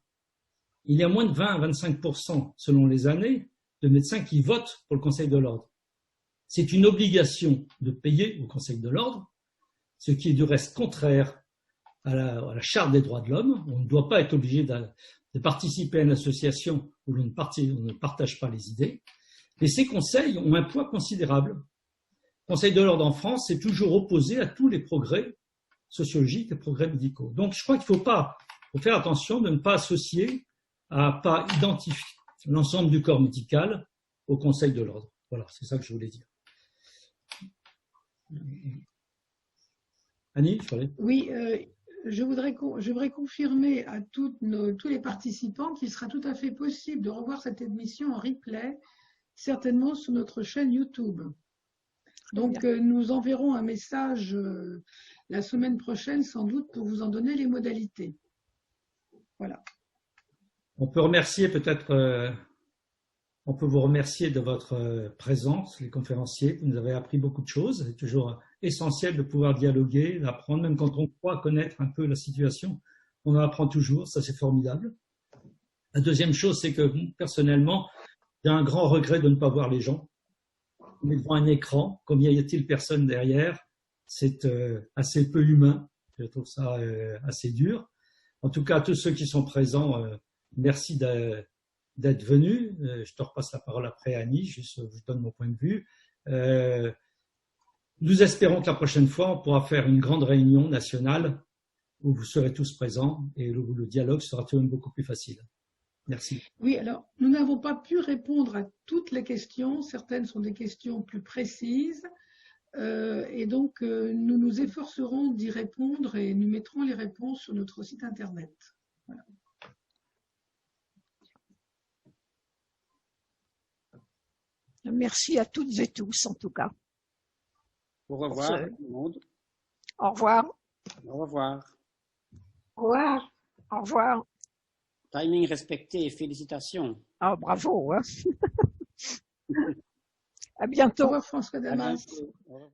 A: Il y a moins de 20 à 25%, selon les années, de médecins qui votent pour le Conseil de l'ordre. C'est une obligation de payer au Conseil de l'ordre, ce qui est du reste contraire à la Charte des droits de l'homme. On ne doit pas être obligé de participer à une association où on ne partage pas les idées. Et ces conseils ont un poids considérable. Le Conseil de l'ordre en France est toujours opposé à tous les progrès sociologiques et progrès médicaux. Donc je crois qu'il faut faire attention de ne pas associer, à pas identifier l'ensemble du corps médical au Conseil de l'ordre. Voilà, c'est ça que je voulais dire. Annie, je parlais.
C: Oui, je voudrais confirmer à tous les participants qu'il sera tout à fait possible de revoir cette émission en replay, certainement sur notre chaîne YouTube. Donc, nous enverrons un message la semaine prochaine, sans doute, pour vous en donner les modalités. Voilà.
A: On peut remercier peut-être... On peut vous remercier de votre présence, les conférenciers. Vous nous avez appris beaucoup de choses. C'est toujours essentiel de pouvoir dialoguer, d'apprendre, même quand on croit connaître un peu la situation. On en apprend toujours, ça c'est formidable. La deuxième chose, c'est que personnellement, j'ai un grand regret de ne pas voir les gens. On est devant un écran, combien y a-t-il personnes derrière? C'est assez peu humain. Je trouve ça assez dur. En tout cas, tous ceux qui sont présents, merci d'être venu. Je te repasse la parole après, Annie, je vous donne mon point de vue. Nous espérons que la prochaine fois, on pourra faire une grande réunion nationale où vous serez tous présents et où le dialogue sera tout de même beaucoup plus facile. Merci.
C: Oui, alors, nous n'avons pas pu répondre à toutes les questions. Certaines sont des questions plus précises. Et donc, nous nous efforcerons d'y répondre et nous mettrons les réponses sur notre site Internet. Voilà.
B: Merci à toutes et tous, en tout cas.
D: Au revoir, tout le monde.
B: Au revoir.
D: Au revoir.
E: Au revoir.
B: Au revoir.
D: Timing respecté et félicitations.
B: Ah, bravo. Hein. À bientôt.
C: Au revoir, François Damas.
D: À bientôt. Au revoir.